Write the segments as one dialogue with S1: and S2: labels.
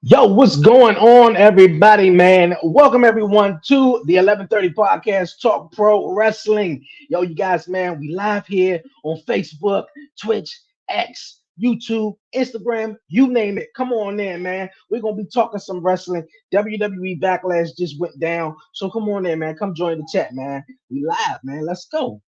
S1: Yo, what's going on, everybody, man? Welcome, everyone, to the 11:30 podcast, Talk Pro Wrestling. Yo, you guys, man, we live here on Facebook, Twitch, X, YouTube, Instagram, you name it. Come on in, man. We're going to be talking some wrestling. WWE Backlash just went down. So come on in, man. Come join the chat, man. We live, man. Let's go.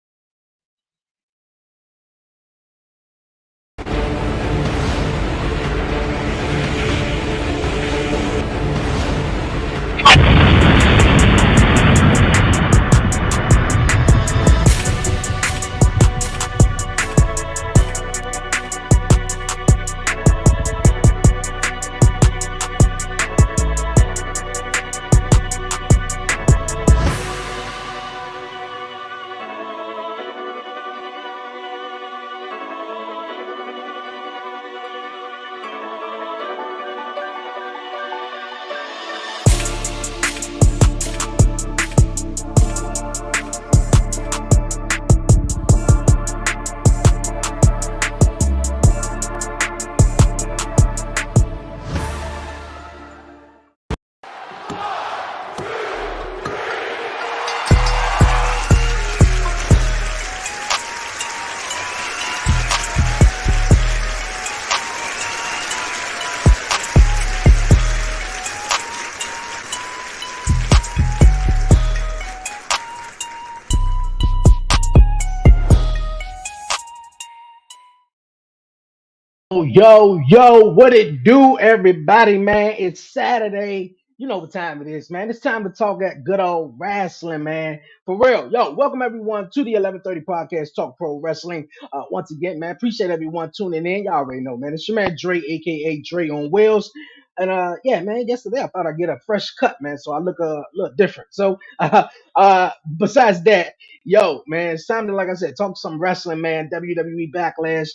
S1: Yo, what it do, everybody, man? It's Saturday. You know what time it is, man. It's time to talk that good old wrestling, man. For real. Yo, welcome everyone to the 11:30 podcast, Talk Pro Wrestling. Once again, man, appreciate everyone tuning in. Y'all already know, man. It's your man Dre, aka Dre on Wheels. And yeah, man, yesterday I thought I'd get a fresh cut, man, so I look a little different. So besides that, yo, man, it's time to, like I said, talk some wrestling, man. WWE Backlash.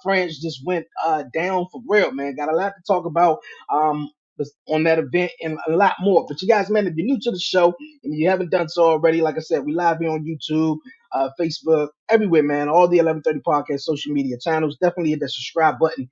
S1: France just went down for real, man. Got a lot to talk about on that event and a lot more. But you guys, man, if you're new to the show and you haven't done so already, like I said, we live here on YouTube, Facebook, everywhere, man. All the 11:30 podcast social media channels. Definitely hit that subscribe button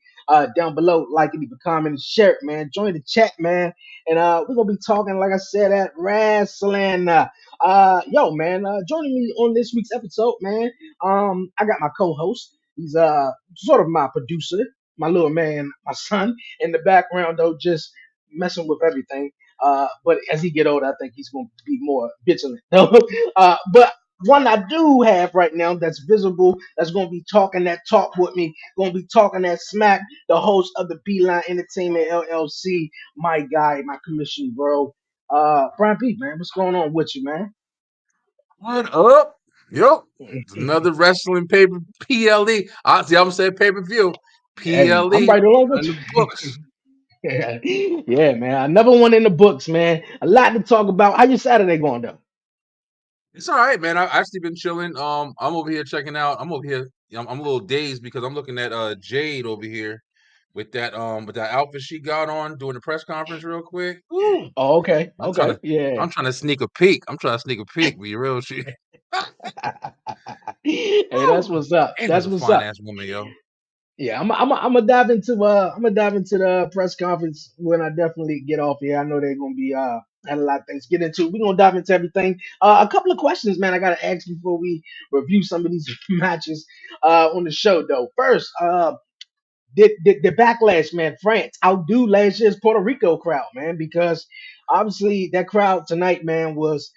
S1: down below. Like it, leave a comment, and share it, man. Join the chat, man. And we're gonna be talking, like I said, at wrestling. Yo, man, joining me on this week's episode, man. I got my co-host. He's sort of my producer, my little man, my son in the background though, just messing with everything. But as he get older, I think he's gonna be more vigilant. But one I do have right now that's visible, that's gonna be talking that talk with me, gonna be talking that smack, the host of the Beeline Entertainment LLC, my guy, my commission, bro. Brian P, man, what's going on with you, man?
S2: What up? Yep. Another wrestling paper PLE. I see I'm saying pay-per-view.
S1: Hey, I'm
S2: PLE
S1: right along with
S2: in the books.
S1: you. Yeah, man. Another one in the books, man. A lot to talk about. How your Saturday going though?
S2: It's all right, man. I've actually been chilling. I'm over here checking out. I'm over here. I'm a little dazed because I'm looking at Jade over here with that outfit she got on during the press conference real quick. Ooh.
S1: Oh, okay,
S2: I'm trying
S1: okay,
S2: to
S1: yeah.
S2: I'm trying to sneak a peek. I'm trying to sneak a peek. Be real shit.
S1: Hey, that's
S2: Woo.
S1: what's up.
S2: And
S1: That's
S2: there's a
S1: what's
S2: fine
S1: up.
S2: ass woman, yo.
S1: Yeah, I'm gonna dive into the press conference when I definitely get off here. I know they're gonna be had a lot of things to get into. We're gonna dive into everything. A couple of questions, man. I gotta ask before we review some of these matches on the show, though. First, did the backlash, man, France outdo last year's Puerto Rico crowd, man, because obviously that crowd tonight, man, was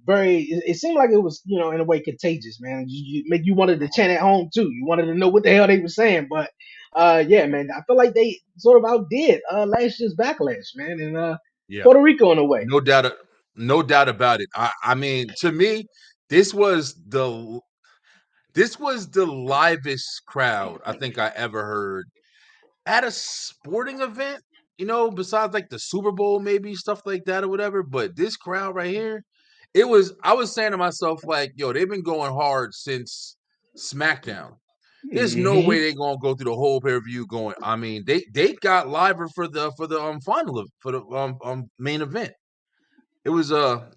S1: very it seemed like it was, in a way contagious, man. Make you wanted to chant at home too. You wanted to know what the hell they were saying. But yeah, man, I feel like they sort of outdid last year's backlash, man, and
S2: Yeah.
S1: Puerto Rico in a way.
S2: No doubt, no doubt about it. I mean, to me, this was the this was the livest crowd I think I ever heard at a sporting event. Besides like the Super Bowl, maybe stuff like that or whatever. But this crowd right here, it was. I was saying to myself, like, yo, they've been going hard since SmackDown. There's no way
S1: Hmm.
S2: they're gonna go through the whole pay-per-view going. I mean, they got liver for the final for the main event. It was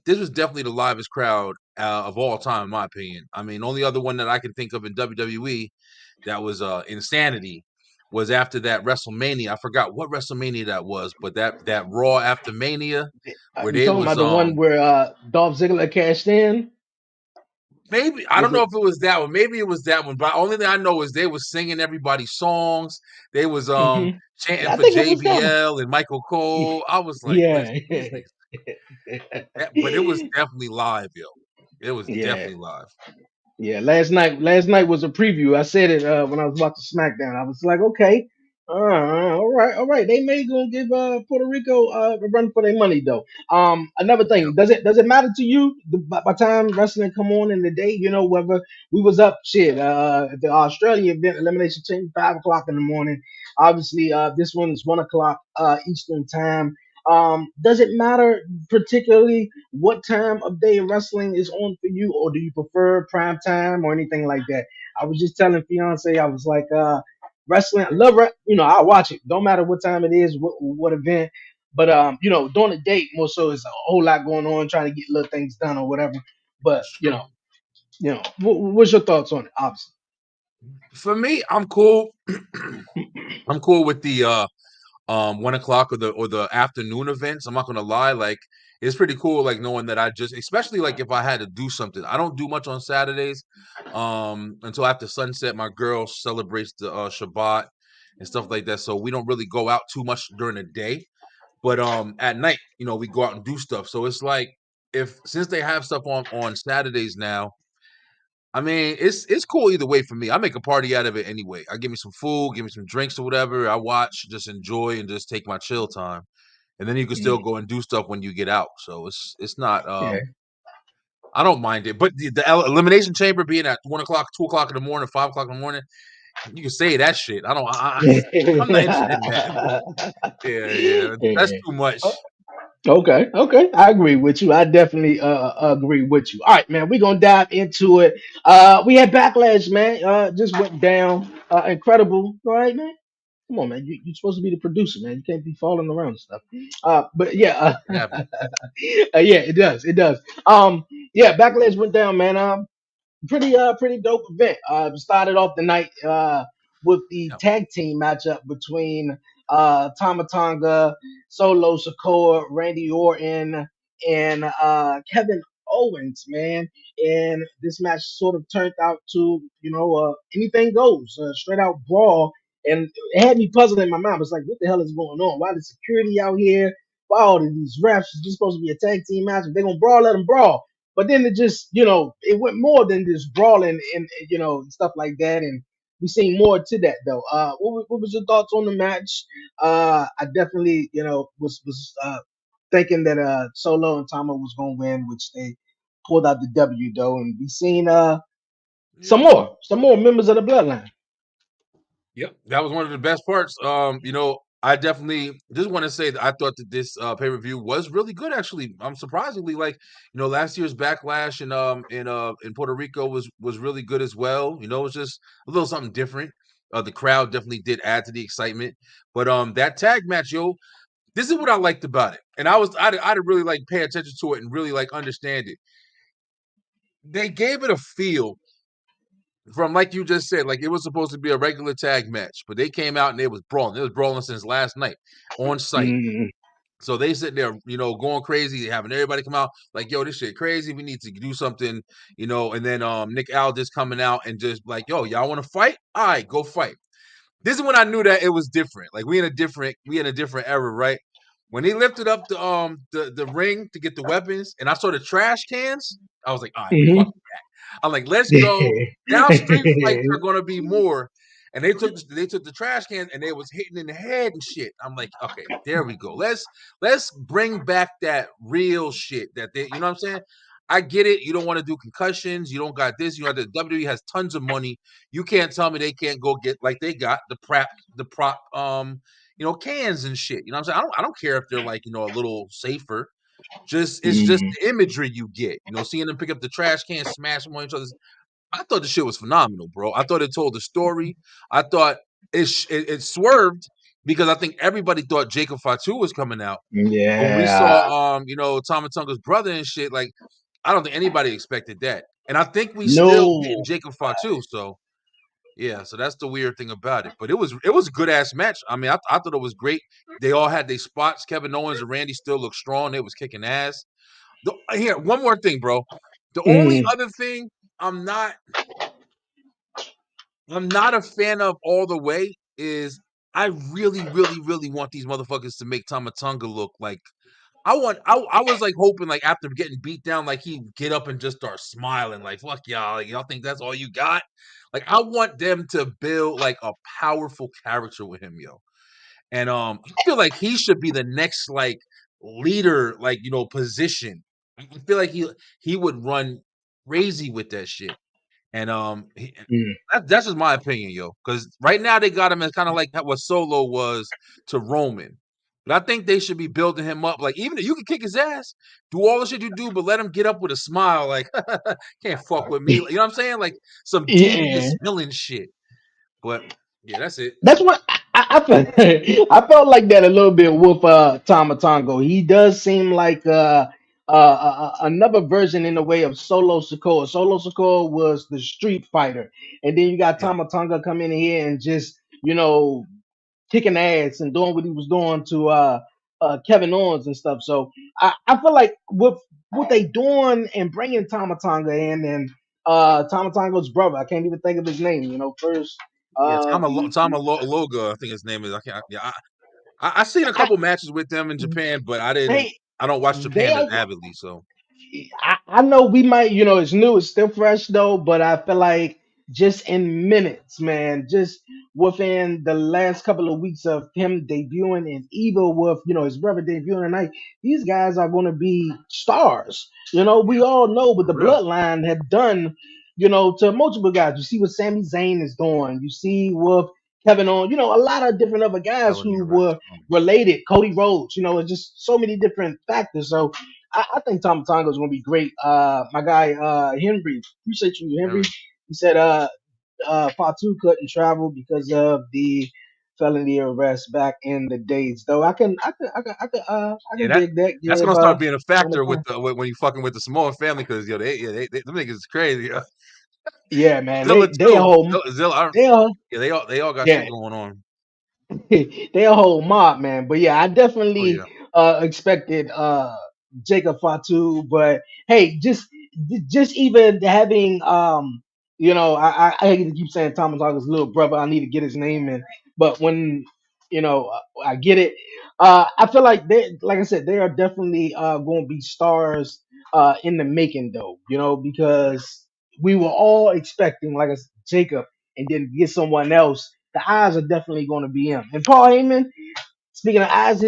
S2: this was definitely the livest crowd of all time, in my opinion. I mean, only other one that I can think of in WWE that was Insanity was after that WrestleMania. I forgot what WrestleMania that was, but that Raw after Mania where
S1: You
S2: they
S1: talking
S2: was
S1: about the one where Dolph Ziggler cashed in?
S2: maybe I
S1: Was
S2: don't know
S1: it?
S2: if it was that one. Maybe it was that one. But only thing I know is they was singing everybody's songs. They was
S1: Hmm.
S2: chanting
S1: I
S2: for
S1: think it was that one.
S2: JBL and Michael Cole. I was like,
S1: Yeah.
S2: listen, these niggas. But it was definitely live, yo. It was
S1: Yeah.
S2: definitely live.
S1: Yeah, last night was a preview. I said it when I was watching SmackDown. I was like, okay, all right. They may gonna give Puerto Rico a run for their money though. Another thing,
S2: Yep.
S1: does it matter to you by time wrestling come on in the day? You know, whether we was up shit the Australian event elimination chamber 5 o'clock in the morning. Obviously, this one is 1 o'clock Eastern time. Does it matter particularly what time of day wrestling is on for you, or do you prefer prime time or anything like that? I was just telling fiance, I was like, wrestling, I love, I watch it. Don't matter what time it is, what event. But during the date, more so, it's a whole lot going on, trying to get little things done or whatever. But
S2: That's true.
S1: what's your thoughts on it? Obviously.
S2: For me, I'm cool. I'm cool with the 1 o'clock or the afternoon events. I'm not gonna lie, like it's pretty cool, like knowing that I just, especially like if I had to do something. I don't do much on Saturdays, until after sunset. My girl celebrates the Shabbat and stuff like that, so we don't really go out too much during the day. But at night, we go out and do stuff. So it's like if since they have stuff on Saturdays now, I mean, it's cool either way for me. I make a party out of it anyway. I give me some food, give me some drinks or whatever. I watch, just enjoy, and just take my chill time. And then you can still
S1: Mm,
S2: go and do stuff when you get out. So it's not
S1: yeah.
S2: I don't mind it. But the elimination chamber being at 1 o'clock, 2 o'clock in the morning, 5 o'clock in the morning, you can say that shit. I don't. I'm not interested in that. Yeah, yeah, that's
S1: Yeah.
S2: too much.
S1: Okay, okay. I agree with you. I definitely agree with you. All right, man, we're gonna dive into it. We had backlash, man. Just went down. Incredible. All right, man. Come on, man. You're supposed to be the producer, man. You can't be falling around and stuff. But yeah,
S2: It happened.
S1: yeah, it does. It does. Yeah, backlash went down, man. Pretty dope event. Started off the night with the
S2: Yeah,
S1: tag team matchup between Tama Tonga, Solo Sikoa, Randy Orton, and Kevin Owens, man. And this match sort of turned out to, anything goes, straight out brawl. And it had me puzzled in my mind. It's like, what the hell is going on? Why the security out here? Why all of these refs? It's just supposed to be a tag team match. If they're gonna brawl, let them brawl. But then it just, it went more than just brawling and stuff like that. And we seen more to that though. What was your thoughts on the match? I definitely, was thinking that Solo and Tama was gonna win, which they pulled out the W though, and we seen some
S2: yeah.
S1: more members of the bloodline.
S2: Yep, that was one of the best parts. I definitely just want to say that I thought that this pay-per-view was really good actually. Surprisingly, like, last year's Backlash in Puerto Rico was really good as well. It was just a little something different. The crowd definitely did add to the excitement. But that tag match, yo, this is what I liked about it. And I'd really like pay attention to it and really like understand it. They gave it a feel from, like you just said, like it was supposed to be a regular tag match, but they came out and it was brawling. It was brawling since last night on site.
S1: Mm,
S2: So they sit there, going crazy, having everybody come out like, yo, this shit crazy. We need to do something, and then Nick Aldis coming out and just like, yo, y'all want to fight? All right, go fight. This is when I knew that it was different. Like we in a different era, right? When he lifted up the ring to get the weapons and I saw the trash cans, I was like, all right, we fucking
S1: mhm.
S2: I'm like, let's go. Now street fights are gonna be more. And they took the trash cans and they was hitting in the head and shit. I'm like, okay, there we go. Let's bring back that real shit that they, you know what I'm saying? I get it. You don't want to do concussions. You don't got this. The WWE has tons of money. You can't tell me they can't go get like they got the prop cans and shit. You know what I'm saying? I don't care if they're like, a little safer. It's just
S1: Mhm.
S2: the imagery you get, seeing them pick up the trash can, smash them on each other's. I thought the shit was phenomenal, bro. I thought it told the story. I thought it swerved because I think everybody thought Jacob Fatu was coming out. But when we
S1: Yeah.
S2: saw Tama Tonga's brother and shit, like I don't think anybody expected that. And I think we still getting
S1: No.
S2: Jacob Fatu. So Yeah, so that's the weird thing about it. But it was a good ass match. I mean, I thought it was great. They all had their spots. Kevin Owens and Randy still looked strong. They was kicking ass. Here, one more thing, bro. The only
S1: Mm,
S2: other thing I'm not I'm not a fan of all the way is I really, really, really want these motherfuckers to make Tama Tonga look like I was like hoping like after getting beat down, like he'd get up and just start smiling, like fuck y'all, like y'all think that's all you got? Like I want them to build like a powerful character with him, yo. And I feel like he should be the next like leader, like position. I feel like he would run crazy with that shit. And
S1: mm.
S2: that's just my opinion, yo. Because right now they got him as kind of like what Solo was to Roman. But I think they should be building him up. Like even if you can kick his ass, do all the shit you do, but let him get up with a smile. Like can't fuck with me. You know what I'm saying? Like some
S1: Yeah,
S2: devious villain shit. But yeah, that's it.
S1: that's what I felt. I felt like that a little bit with Tama Tongo. He does seem like another version in the way of Solo Sikoa. Solo Sikoa was the street fighter, and then you got
S2: Yeah.
S1: Tama Tonga come in here and just kicking ass and doing what he was doing to Kevin Owens and stuff. So I feel like with what they doing and bringing Tama Tonga in and Tama Tonga's brother, I can't even think of his name. First
S2: Yeah,
S1: he
S2: Loga, I think his name is. I can't. Yeah, I seen a
S1: I,
S2: couple matches with them in Japan, but I didn't.
S1: they
S2: I don't watch
S1: they
S2: Japan
S1: are.
S2: as avidly, so
S1: I know we might, it's new, it's still fresh though, but I feel like just in minutes, man, just within the last couple of weeks of him debuting and even with, his brother debuting tonight, these guys are going to be stars. We all know what
S2: for
S1: the
S2: real.
S1: bloodline have done, to multiple guys. You see what Sami Zayn is doing. You see what Kevin on, a lot of different other guys
S2: Telling me
S1: who
S2: the rest.
S1: were related. Cody Rhodes, it's just so many different factors. So I think Tom Tonga is going to be great. My guy Henry, appreciate you, Henry.
S2: Henry.
S1: He said Fatu couldn't travel because of the felony arrest back in the days. Though I
S2: Yeah,
S1: can dig that.
S2: that's
S1: Give
S2: gonna start being a
S1: Tony
S2: factor with
S1: time.
S2: the when you fucking with the Samoan family because them niggas is crazy. Yo.
S1: Yeah, man.
S2: Zilla
S1: They a
S2: too.
S1: whole
S2: Zilla,
S1: they a
S2: yeah, they all got
S1: yeah.
S2: shit going on.
S1: They a whole mob, man. But yeah, I
S2: Oh yeah,
S1: definitely expected Jacob Fatu, but hey, just even having I hate to keep saying Thomas Hawkins' little brother. I need to get his name in, but when I get it, I feel like like I said, they are definitely going to be stars in the making, though.
S2: yeah,
S1: Because we were all expecting like Jacob, and then get someone else. The eyes are definitely going to be him. And Paul Heyman, speaking of eyes,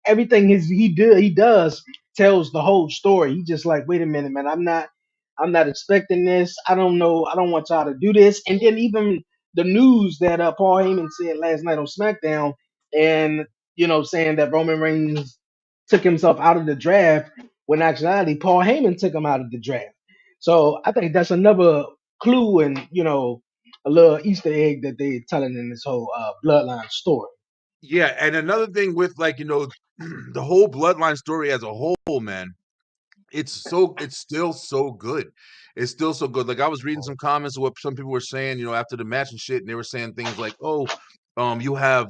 S1: everything he does tells the whole story. He just like, wait a minute, man, I'm not expecting this. I don't know. I don't want y'all to do this. And then even the news that Paul Heyman said last night on SmackDown, and saying that Roman Reigns took himself out of the draft when actuality Paul Heyman took him out of the draft. So I think that's another clue and a little Easter egg that they're telling in this whole bloodline story.
S2: yeah. And another thing with like the whole bloodline story as a whole, man. It's still so good. It's still so good. Like I was reading some comments of what some people were saying, after the match and shit, and they were saying things like, "Oh, you have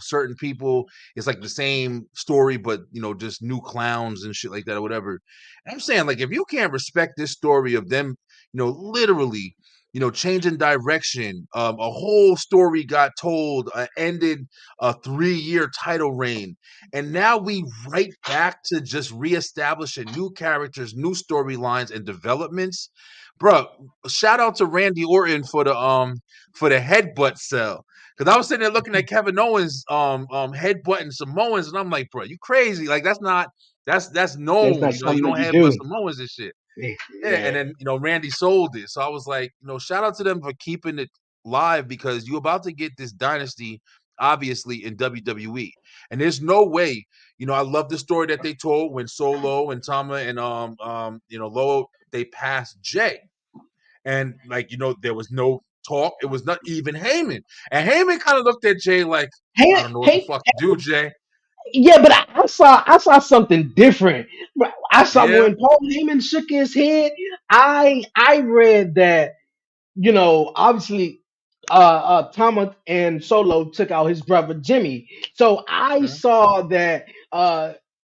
S2: certain people. It's like the same story, but just new clowns and shit like that or whatever." And I'm saying like if you can't respect this story of them, literally. Changing direction. A whole story got told, ended a 3-year title reign, and now we right back to just reestablishing new characters, new storylines, and developments. Bro, shout out to Randy Orton for the headbutt cell. Cause I was sitting there looking at Kevin Owens headbutting Samoans, and I'm like, bro, you crazy. Like that's
S1: That's
S2: known.
S1: not
S2: You
S1: something
S2: don't
S1: that you
S2: headbutt
S1: do.
S2: Samoans and shit. Yeah,
S1: Yeah.
S2: and then Randy sold it. So I was like, shout out to them for keeping it live because you're about to get this dynasty, obviously, in WWE. And there's no way, I love the story that they told when Solo and Tama and Lolo they passed Jay. And like, there was no talk. It was not even Heyman. And Heyman kind of looked at Jay like, I
S1: Hey,
S2: don't know what the
S1: hey,
S2: fuck to do, Jay.
S1: yeah, but I saw something different. I saw
S2: Yeah.
S1: when Paul Heyman shook his head. I read that. obviously, Thomas and Solo took out his brother Jimmy. So I
S2: Mhm.
S1: saw that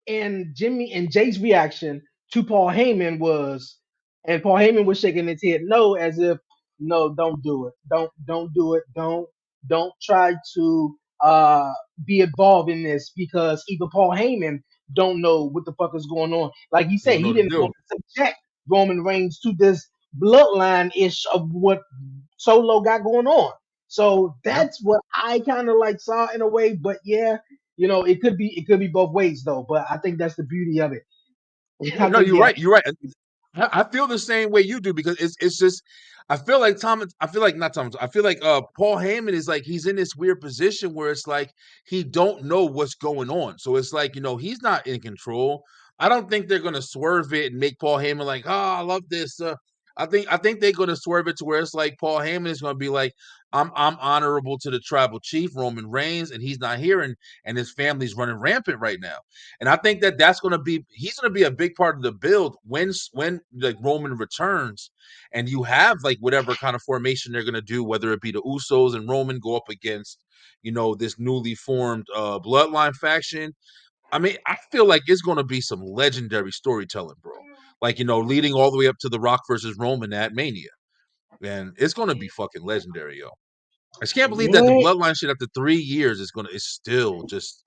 S1: and Jimmy and Jay's reaction to Paul Heyman was, and Paul Heyman was shaking his head no, as if no, don't do it, don't do it, don't try to be involved in this because even Paul Heyman don't know what the fuck is going on. Like he
S2: You
S1: said,
S2: don't know
S1: he
S2: what to
S1: didn't
S2: do.
S1: want to subject Roman Reigns to this bloodline ish of what Solo got going on. So
S2: Yeah.
S1: that's what I kind of like saw in a way. But yeah, it could be both ways though. But I think that's the beauty of it.
S2: Yeah,
S1: I
S2: no,
S1: think
S2: you're
S1: yeah,
S2: right. You're right. I feel the same way you do because it's just I feel like Thomas. I feel like not Thomas. I feel like Paul Heyman is like he's in this weird position where it's like he don't know what's going on. So it's like he's not in control. I don't think they're gonna swerve it and make Paul Heyman like, oh, I love this. I think they're gonna swerve it to where it's like Paul Heyman is gonna be like, I'm honorable to the tribal chief Roman Reigns, and he's not here, and his family's running rampant right now. And I think that that's going to be he's going to be a big part of the build when like Roman returns, and you have like whatever kind of formation they're going to do, whether it be the Usos and Roman go up against this newly formed bloodline faction. I mean, I feel like it's going to be some legendary storytelling, bro. Like leading all the way up to The Rock versus Roman at Mania, and it's going to be fucking legendary, yo. I just can't believe that the
S1: yeah.
S2: bloodline shit after 3 years is still just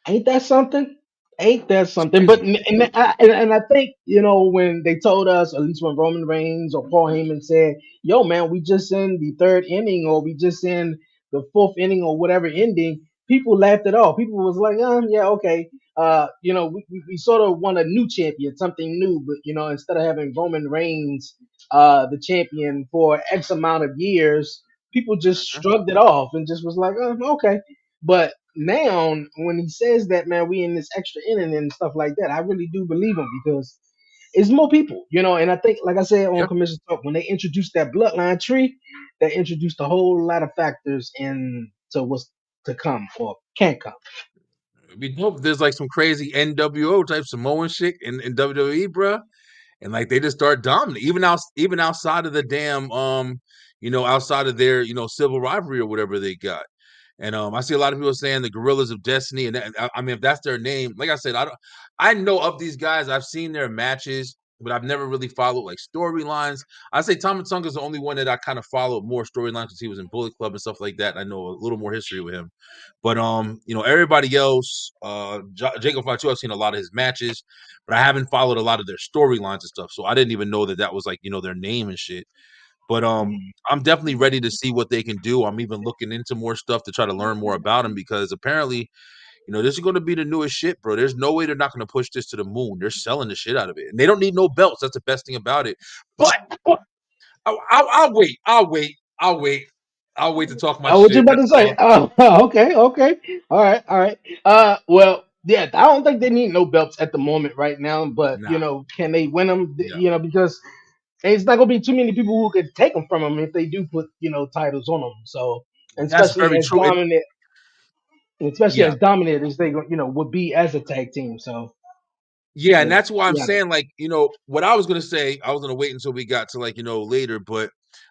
S1: Ain't that something? Ain't that
S2: it's
S1: something? But
S2: crazy.
S1: and I think when they told us, at least when Roman Reigns or Paul Heyman said, "Yo, man, we just in the third inning, or we just in the fourth inning, or whatever ending," people laughed it off. People was like, yeah, okay." We sort of want a new champion, something new, but instead of having Roman Reigns, the champion for X amount of years, people just shrugged it off and just was like, okay. But now when he says that, man, we in this extra inning and stuff like that, I really do believe him because it's more people, and I think, like I said on
S2: Yeah.
S1: Commission Talk, when they introduced that bloodline tree, they introduced a whole lot of factors into what's to come or can come.
S2: We hope there's like some crazy NWO type Samoan shit in WWE, bruh. And like they just start dominating, even outside of the damn outside of their civil rivalry or whatever they got. And I see a lot of people saying the Gorillas of Destiny, and I mean if that's their name, like I said, I know of these guys, I've seen their matches, but I've never really followed like storylines. I say Tama Tonga is the only one that I kind of followed more storylines because he was in Bullet Club and stuff like that. I know a little more history with him. But everybody else, Jacob Fatu, I've seen a lot of his matches, but I haven't followed a lot of their storylines and stuff. So I didn't even know that was like their name and shit. But I'm definitely ready to see what they can do. I'm even looking into more stuff to try to learn more about them because apparently, this is going to be the newest shit, bro. There's no way they're not going to push this to the moon. They're selling the shit out of it, and they don't need no belts. That's the best thing about it. But I'll wait. I'll wait. I'll wait. I'll wait to talk my
S1: What you
S2: shit.
S1: about
S2: That's
S1: to say?
S2: all.
S1: Okay, okay, all right, all right. Well, yeah, I don't think they need no belts at the moment right now, but
S2: Nah.
S1: can they win them?
S2: Yeah.
S1: Because it's not gonna be too many people who could take them from them if they do put titles on them. So, and
S2: That's very true.
S1: especially
S2: Yeah.
S1: as dominant as they would be as a tag team. So
S2: Yeah, and
S1: yeah,
S2: that's why I'm
S1: yeah.
S2: saying, like, what I was gonna say, I was gonna wait until we got to like, later, but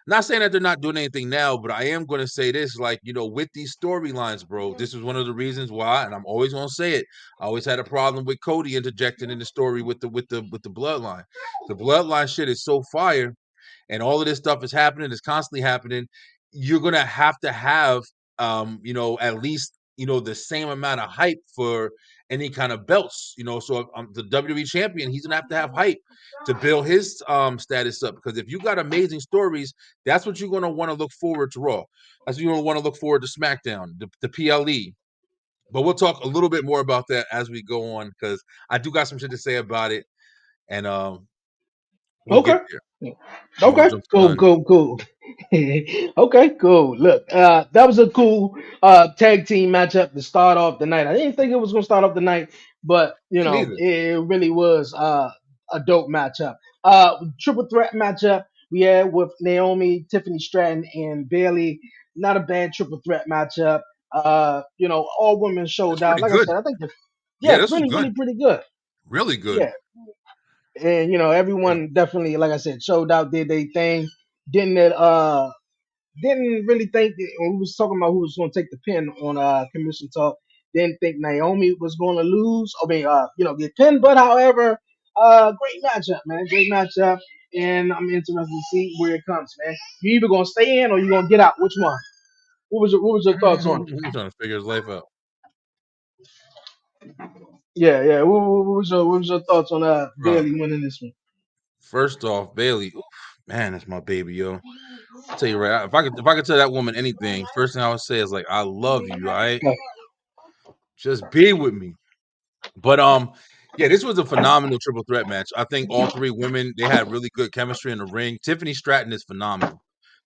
S2: not saying that they're not doing anything now, but I am gonna say this, like, with these storylines, bro, this is one of the reasons why, and I'm always gonna say it. I always had a problem with Cody interjecting in the story with the bloodline. The bloodline shit is so fire, and all of this stuff is happening, it's constantly happening. You're gonna have to have at least the same amount of hype for any kind of belts. So if, the WWE champion, he's gonna have to have hype to build his status up. Because if you got amazing stories, that's what you're gonna want to look forward to Raw. That's what you're gonna want to look forward to SmackDown, the PLE. But we'll talk a little bit more about that as we go on because I do got some shit to say about it, and we'll get
S1: Okay.
S2: there. I'm gonna
S1: Okay,
S2: jump the
S1: cool,
S2: gun.
S1: cool, cool. Okay, cool. Look, that was a cool tag team matchup to start off the night. I didn't think it was gonna start off the night, but
S2: Me neither.
S1: it really was a dope matchup. Triple threat matchup we had with Naomi, Tiffany Stratton, and Bailey. Not a bad triple threat matchup. All women showed
S2: That's
S1: out.
S2: pretty
S1: Like I
S2: good.
S1: said, I think
S2: Yeah,
S1: yeah,
S2: this was
S1: really,
S2: good.
S1: really pretty good.
S2: Really good.
S1: Yeah, and
S2: Yeah.
S1: everyone definitely, like I said, showed out, did their thing. didn't it didn't really think that when we was talking about who was going to take the pin on commission talk. Didn't think Naomi was going to lose. I mean, get pinned. But however, great matchup, man. Great matchup, and I'm interested to see where it comes, man. You either gonna stay in or you gonna get out. Which one? What was your thoughts on it?
S2: He's trying to figure his life out.
S1: Yeah, yeah. What was your thoughts on
S2: Bro,
S1: Bailey winning this one?
S2: first off, Bailey, oof, man, that's my baby, yo. I'll tell you right, if I could tell that woman anything, first thing I would say is like, I love you, all right?
S1: Okay.
S2: Just be with me. But yeah, this was a phenomenal triple threat match. I think all three women they had really good chemistry in the ring. Tiffany Stratton is phenomenal.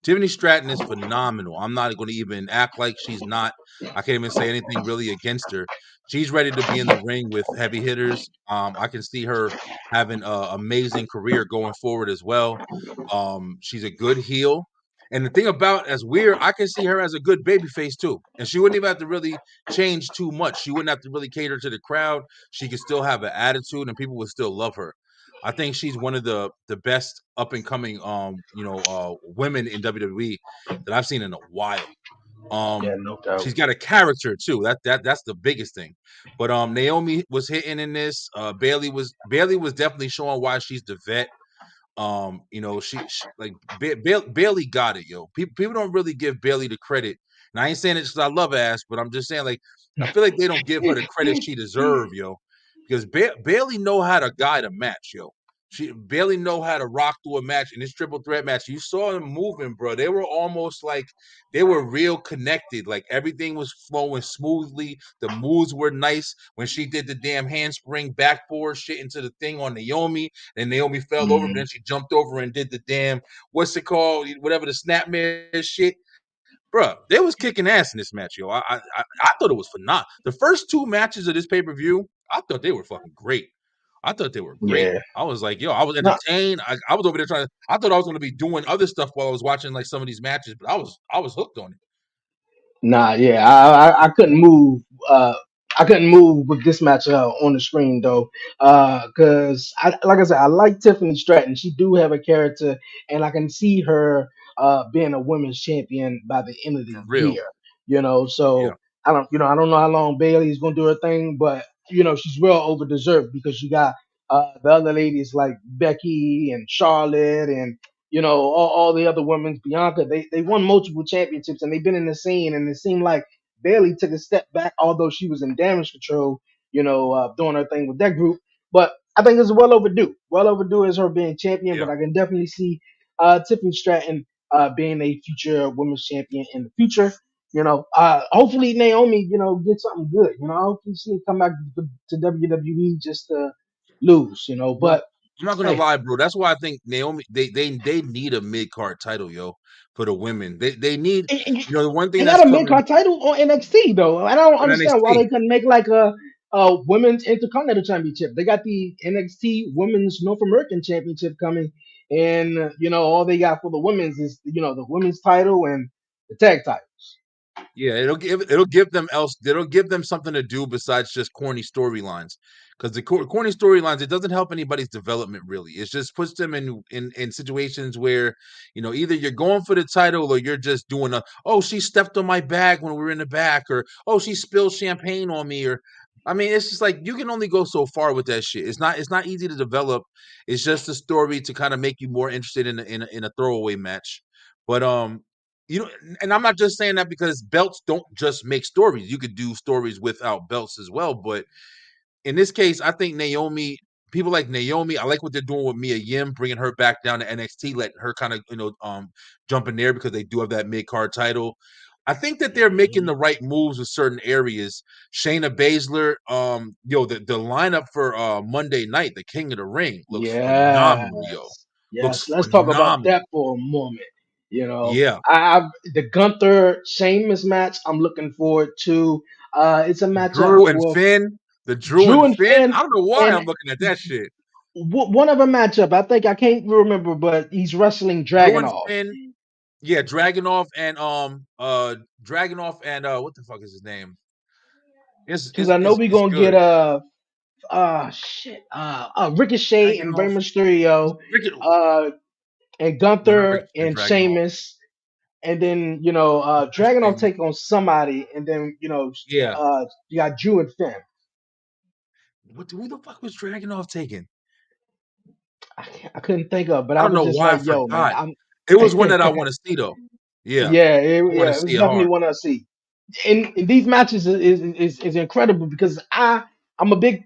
S2: Tiffany Stratton is phenomenal. I'm not going to even act like she's not. I can't even say anything really against her. She's ready to be in the ring with heavy hitters. I can see her having an amazing career going forward as well. She's a good heel. And the thing about as weird, I can see her as a good baby face too. And she wouldn't even have to really change too much. She wouldn't have to really cater to the crowd. She could still have an attitude and people would still love her. I think she's one of the best up and coming women in WWE that I've seen in a while.
S1: Yeah,
S2: Um
S1: no doubt.
S2: she's got a character too. That's the biggest thing. But Naomi was hitting in this. Bailey was definitely showing why she's the vet. She like Bailey got it, yo. People don't really give Bailey the credit. And I ain't saying it because I love ass, but I'm just saying like I feel like they don't give her the credit she deserve, yo. Because Bailey know how to guide a match, yo. She Bailey know how to rock through a match in this triple threat match. You saw them moving, bro. They were almost like they were real connected. Like everything was flowing smoothly. The moves were nice. When she did the damn handspring backboard shit into the thing on Naomi, and Naomi fell over, but
S1: Mm,
S2: then she jumped over and did the damn what's it called, whatever the snapmare shit. Bro, they was kicking ass in this match, yo. I thought it was phenomenal. The first two matches of this pay per view, I thought they were fucking great. I thought they were great.
S1: yeah.
S2: I was like, yo, I was
S1: No,
S2: entertained. I was over there trying to. I thought I was going to be doing other stuff while I was watching like some of these matches, but I was hooked on it.
S1: Nah, yeah, I couldn't move. I couldn't move with this match on the screen though, because like I said, I like Tiffany Stratton. She do have a character, and I can see her being a women's champion by the end of the
S2: For real.
S1: year. You know,
S2: Yeah.
S1: so I don't know how long Bailey's gonna do her thing, but she's well over deserved because you got the other ladies like Becky and Charlotte and all the other women, Bianca, they won multiple championships and they've been in the scene. And it seemed like Bailey took a step back, although she was in Damage Control, doing her thing with that group. But I think it's well overdue. Well overdue as her being champion,
S2: Yeah.
S1: but I can definitely see Tiffany Stratton being a future women's champion in the future. Hopefully Naomi, gets something good. Hopefully she can come back to WWE just to lose.
S2: I'm not,
S1: But
S2: I'm not gonna
S1: hey,
S2: lie, bro. That's why I think Naomi they need a mid card title, yo, for the women. They need the one thing
S1: they
S2: that's
S1: got a mid
S2: coming
S1: card title on NXT though. I don't
S2: on
S1: understand why
S2: NXT.
S1: they couldn't make like a women's intercontinental championship. They got the NXT Women's North American Championship coming, and all they got for the women's is the women's title and the tag title.
S2: Yeah, it'll give them something to do besides just corny storylines. Because the corny storylines, it doesn't help anybody's development really. It just puts them in situations where either you're going for the title or you're just doing she stepped on my bag when we were in the back, or she spilled champagne on me, or I mean it's just like you can only go so far with that shit. It's not easy to develop. It's just a story to kind of make you more interested in a throwaway match. But you know, and I'm not just saying that because belts don't just make stories. You could do stories without belts as well. But in this case, I think people like Naomi, I like what they're doing with Mia Yim, bringing her back down to NXT, letting her kind of, jump in there because they do have that mid card title. I think that they're making
S1: Mhm.
S2: the right moves with certain areas. Shayna Baszler, the lineup for Monday night, the King of the Ring, looks phenomenal, yo.
S1: Yes,
S2: Looks
S1: yes. Let's talk about
S2: phenomenal.
S1: that for a moment.
S2: Yeah.
S1: The Gunther Sheamus match. I'm looking forward to. It's a matchup
S2: Drew and
S1: with
S2: Finn, the Drew
S1: Drew
S2: and
S1: and
S2: Finn.
S1: Finn,
S2: I don't know why
S1: and
S2: I'm looking at that shit.
S1: one of a matchup. I think I can't remember, but he's wrestling
S2: Drew and
S1: Dragonov
S2: Finn, yeah, Dragonoff and what the fuck is his name? It's
S1: because
S2: it's
S1: I know
S2: it's,
S1: we're
S2: it's
S1: gonna get
S2: good.
S1: shit Ricochet and Rey
S2: Dragonoff,
S1: Mysterio.
S2: Ricky,
S1: Uh, and
S2: No, not
S1: Gunther
S2: Ricochet,
S1: and
S2: Dragunov.
S1: Sheamus, and then Dragunov
S2: Sheamus.
S1: take on somebody, and then
S2: Yeah.
S1: you got Drew and Finn.
S2: What? Who the fuck was Dragunov taking?
S1: I couldn't think of, but
S2: I
S1: I
S2: don't
S1: was
S2: know
S1: just
S2: why I
S1: like, yo, man,
S2: forgot.
S1: I'm.
S2: It was one that I want to see though. Yeah, I want to
S1: Yeah, it
S2: see
S1: was
S2: it
S1: definitely
S2: hard.
S1: one I see. And these matches is incredible because I'm a big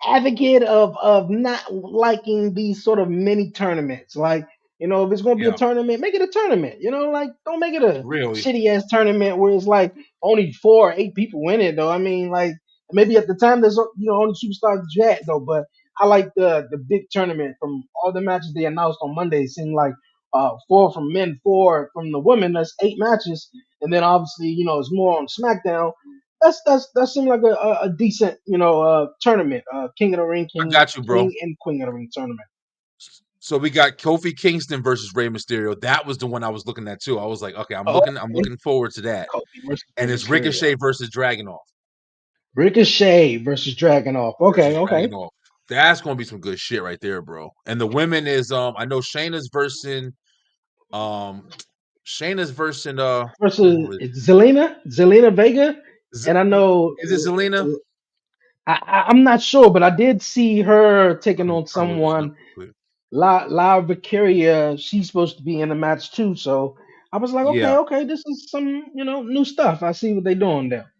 S1: advocate of not liking these sort of mini tournaments. Like, if it's gonna be a
S2: Yeah,
S1: tournament, make it a tournament. Like, don't make it a
S2: really.
S1: shitty ass tournament where it's like only 4 or 8 people in it though. I mean, like maybe at the time there's only superstars that you had though, but I like the big tournament from all the matches they announced on Monday. It seemed like 4 from men, 4 from the women. That's 8 matches, and then obviously it's more on SmackDown. That seemed like a decent tournament. King of the Ring,
S2: I got you, bro.
S1: King and Queen of the Ring tournament.
S2: So we got Kofi Kingston versus Rey Mysterio. That was the one I was looking at too. I was like, okay,
S1: Oh,
S2: I'm
S1: okay.
S2: looking forward to that.
S1: Kofi versus Rey
S2: And it's
S1: Mysterio.
S2: Ricochet versus Dragunov.
S1: Ricochet versus Dragunov. Okay,
S2: Versus
S1: okay.
S2: Dragunov. That's gonna be some good shit right there, bro. And the women is I know um Shayna's versus
S1: Versus
S2: who is
S1: Zelina Vega,
S2: Z-
S1: and I know
S2: is it Zelina?
S1: I'm not sure, but I did see her taking
S2: I'm
S1: on
S2: trying to look this up
S1: someone.
S2: real quick.
S1: La Vicaria, she's supposed to be in the match too. So I was like, okay,
S2: Yeah.
S1: okay, this is some new stuff. I see what they're doing there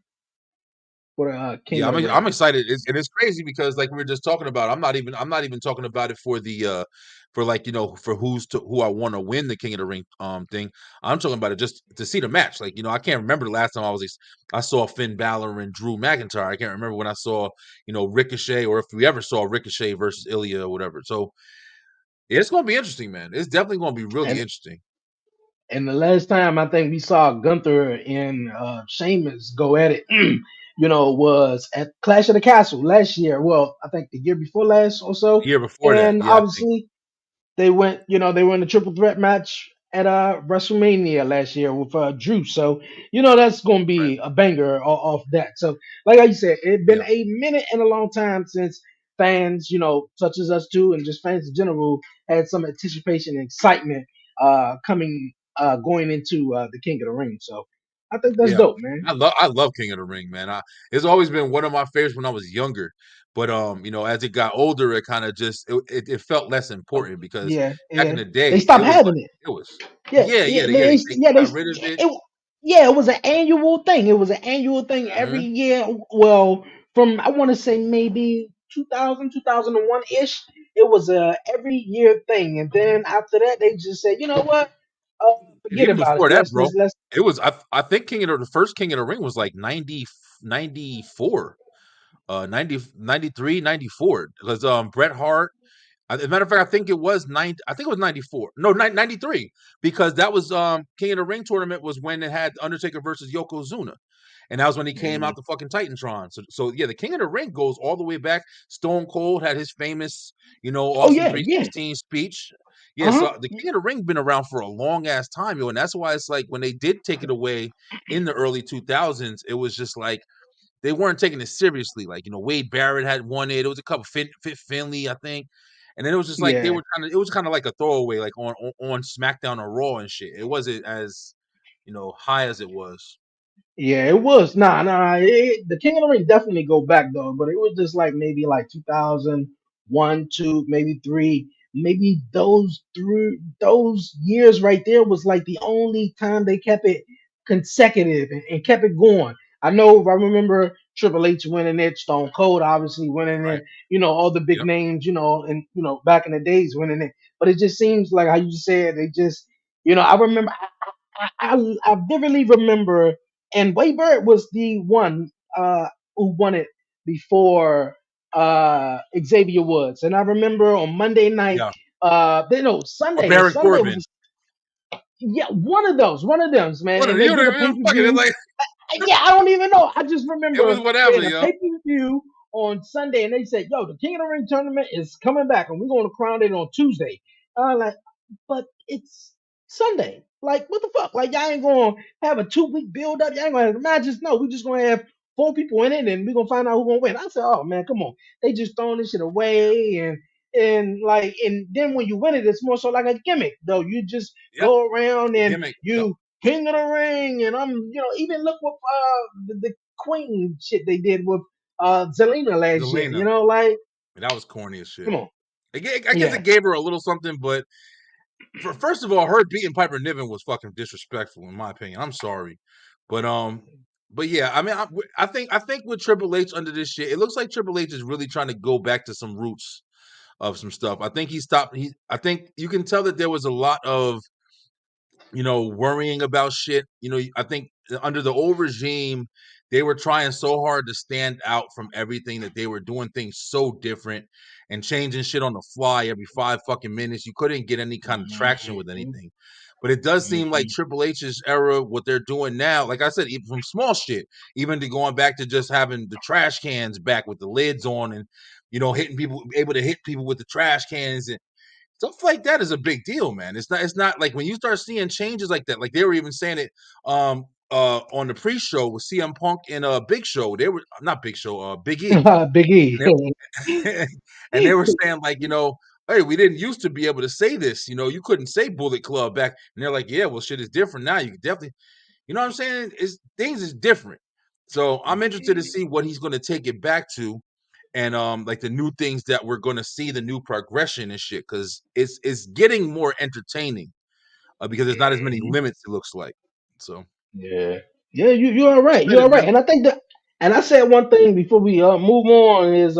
S1: for the King
S2: Yeah,
S1: of the
S2: I'm
S1: Ring
S2: excited. And it's crazy because like we were just talking about, I'm not even talking about it for the for like for who I want to win the King of the Ring thing. I'm talking about it just to see the match. Like I can't remember the last time I saw Finn Balor and Drew McIntyre. I can't remember when I saw Ricochet, or if we ever saw Ricochet versus Ilya or whatever. So yeah, it's gonna be interesting, man. It's definitely gonna be really
S1: and
S2: interesting.
S1: the last time I think we saw Gunther and Sheamus go at it, was at Clash of the Castle last year. Well, I think the year before last or
S2: The
S1: so,
S2: year before that,
S1: and
S2: yeah, I think.
S1: obviously they were in the triple threat match at WrestleMania last year with Drew. So that's gonna
S2: Right.
S1: be a banger off that. So like I said, it's been
S2: Yeah.
S1: a minute and a long time since fans, such as us too, and just fans in general, had some anticipation and excitement coming going into the King of the Ring. So I think that's
S2: Yeah.
S1: dope, man.
S2: I love King of the Ring, man. It's always been one of my favorites when I was younger. But as it got older, it kind of just it felt less important because
S1: Yeah,
S2: back in
S1: yeah.
S2: the
S1: They
S2: day, it
S1: stopped
S2: was like
S1: having it.
S2: it was
S1: Yeah, yeah,
S2: they
S1: yeah,
S2: got rid of it.
S1: it, yeah, it was an annual thing. It was an annual thing every
S2: Mhm.
S1: year. Well, from I want to say maybe 2001 ish. It was a every year thing, and then after that, they just said, you know what,
S2: And
S1: forget
S2: even
S1: about it.
S2: before that, bro,
S1: Let's.
S2: it was I think the first King of the Ring was like 94, 90, 93, 94. Because Bret Hart. As a matter of fact, I think it was 94. No, 93, because that was King of the Ring tournament was when it had Undertaker versus Yokozuna. And that was when he came
S1: Mm.
S2: out the fucking Titantron. So yeah, the King of the Ring goes all the way back. Stone Cold had his famous,
S1: Oh
S2: Austin
S1: yeah, yeah.
S2: 316 speech. Yeah,
S1: Uh
S2: so
S1: huh.
S2: the King of the Ring been around for a long ass time, and that's why it's like when they did take it away in the early 2000s, it was just like they weren't taking it seriously. Like, Wade Barrett had won it. It was a couple Fit Finley, I think. And then it was just like
S1: Yeah.
S2: it was kind of like a throwaway, like on SmackDown or Raw and shit. It wasn't as, high as it was.
S1: Yeah, it was. Nah. The King of the Ring definitely go back though, but it was just like maybe like 2001, two, maybe three, maybe those years right there was like the only time they kept it consecutive and kept it going. I remember Triple H winning it, Stone Cold obviously winning
S2: Right.
S1: it, all the big
S2: Yep.
S1: names, and back in the days winning it. But it just seems like how you said they just, I remember. I vividly remember, and Waybird was the one who won it before Xavier Woods. And I remember on Monday night,
S2: Yeah.
S1: no,
S2: Or
S1: Sunday.
S2: Baron
S1: Sunday
S2: Corbin.
S1: was yeah, one of them, man.
S2: What are
S1: And
S2: you
S1: they
S2: don't
S1: did a
S2: even
S1: pay per
S2: fucking it's
S1: view.
S2: like
S1: Yeah, I don't even know. I just
S2: it was
S1: remember
S2: whatever,
S1: getting a
S2: yo.
S1: pay per view on Sunday, and they said, "Yo, the King of the Ring tournament is coming back, and we're going to crown it on Tuesday." I'm like, but it's Sunday. Like, what the fuck? Like, y'all ain't gonna have a 2 week build up. Y'all ain't gonna have matches. No, we just gonna have 4 people in it, and we're gonna find out who's gonna win. I said, oh man, come on. They just throwing this shit away, and and like, and then when you win it, it's more so like a gimmick, though. You just
S2: Yep,
S1: go around and
S2: gimmick. Yep,
S1: you king of the ring, and even look what the Queen shit they did with Zelina last year.
S2: Zelina.
S1: Like,
S2: That was corny as shit.
S1: come on,
S2: I guess
S1: yeah.
S2: it gave her a little something, but first of all, her beating Piper Niven was fucking disrespectful, in my opinion. I'm sorry, but yeah, I mean, I think with Triple H under this shit, it looks like Triple H is really trying to go back to some roots of some stuff. I think he stopped. I think you can tell that there was a lot of worrying about shit. I think under the old regime, they were trying so hard to stand out from everything that they were doing things so different and changing shit on the fly every 5 fucking minutes. You couldn't get any kind of traction with
S1: Mhm,
S2: anything. But it does seem like
S1: mhm.
S2: Triple H's era, what they're doing now, like I said, even from small shit, even to going back to just having the trash cans back with the lids on and hitting people, able to hit people with the trash cans and stuff like that is a big deal, man. It's not like when you start seeing changes like that, like they were even saying it on the pre-show with CM Punk and Big Show. They were not Big Show, Big E.
S1: Big E.
S2: And and they were saying like, hey, we didn't used to be able to say this. You couldn't say Bullet Club back. And they're like, yeah, well, shit is different now. You can definitely, what I'm saying? Things is different. So I'm interested to see what he's going to take it back to and like the new things that we're going to see, the new progression and shit, because it's getting more entertaining because there's not as many
S1: Mhm.
S2: limits, it looks like. So
S1: Yeah, yeah, you are right. You
S2: excited,
S1: are right,
S2: man.
S1: and I think that, and I said one thing before we move on is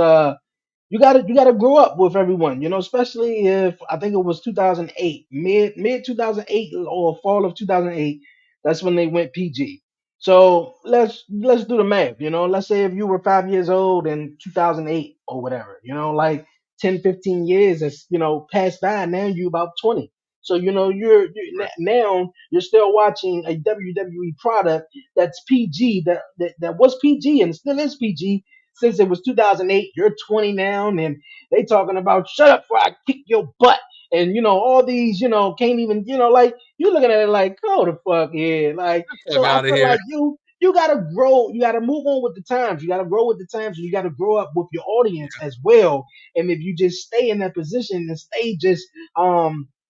S1: you gotta grow up with everyone, especially if I think it was 2008, mid 2008 or fall of 2008. That's when they went PG. So let's do the math. Let's say if you were 5 years old in 2008 or whatever, like 10, 15 years has passed by. Now you about 20. So
S2: Right.
S1: now you're still watching a WWE product that's PG, that was PG and still is PG since it was 2008. You're 20 now, and they talking about shut up before I kick your butt, and all these can't even like you looking at it like oh the fuck yeah, like,
S2: Fuck
S1: so I
S2: out of
S1: feel
S2: here.
S1: like you gotta grow, you gotta move on with the times, you gotta grow with the times, and you gotta grow up with your audience as well. And if you just stay in that position and stay just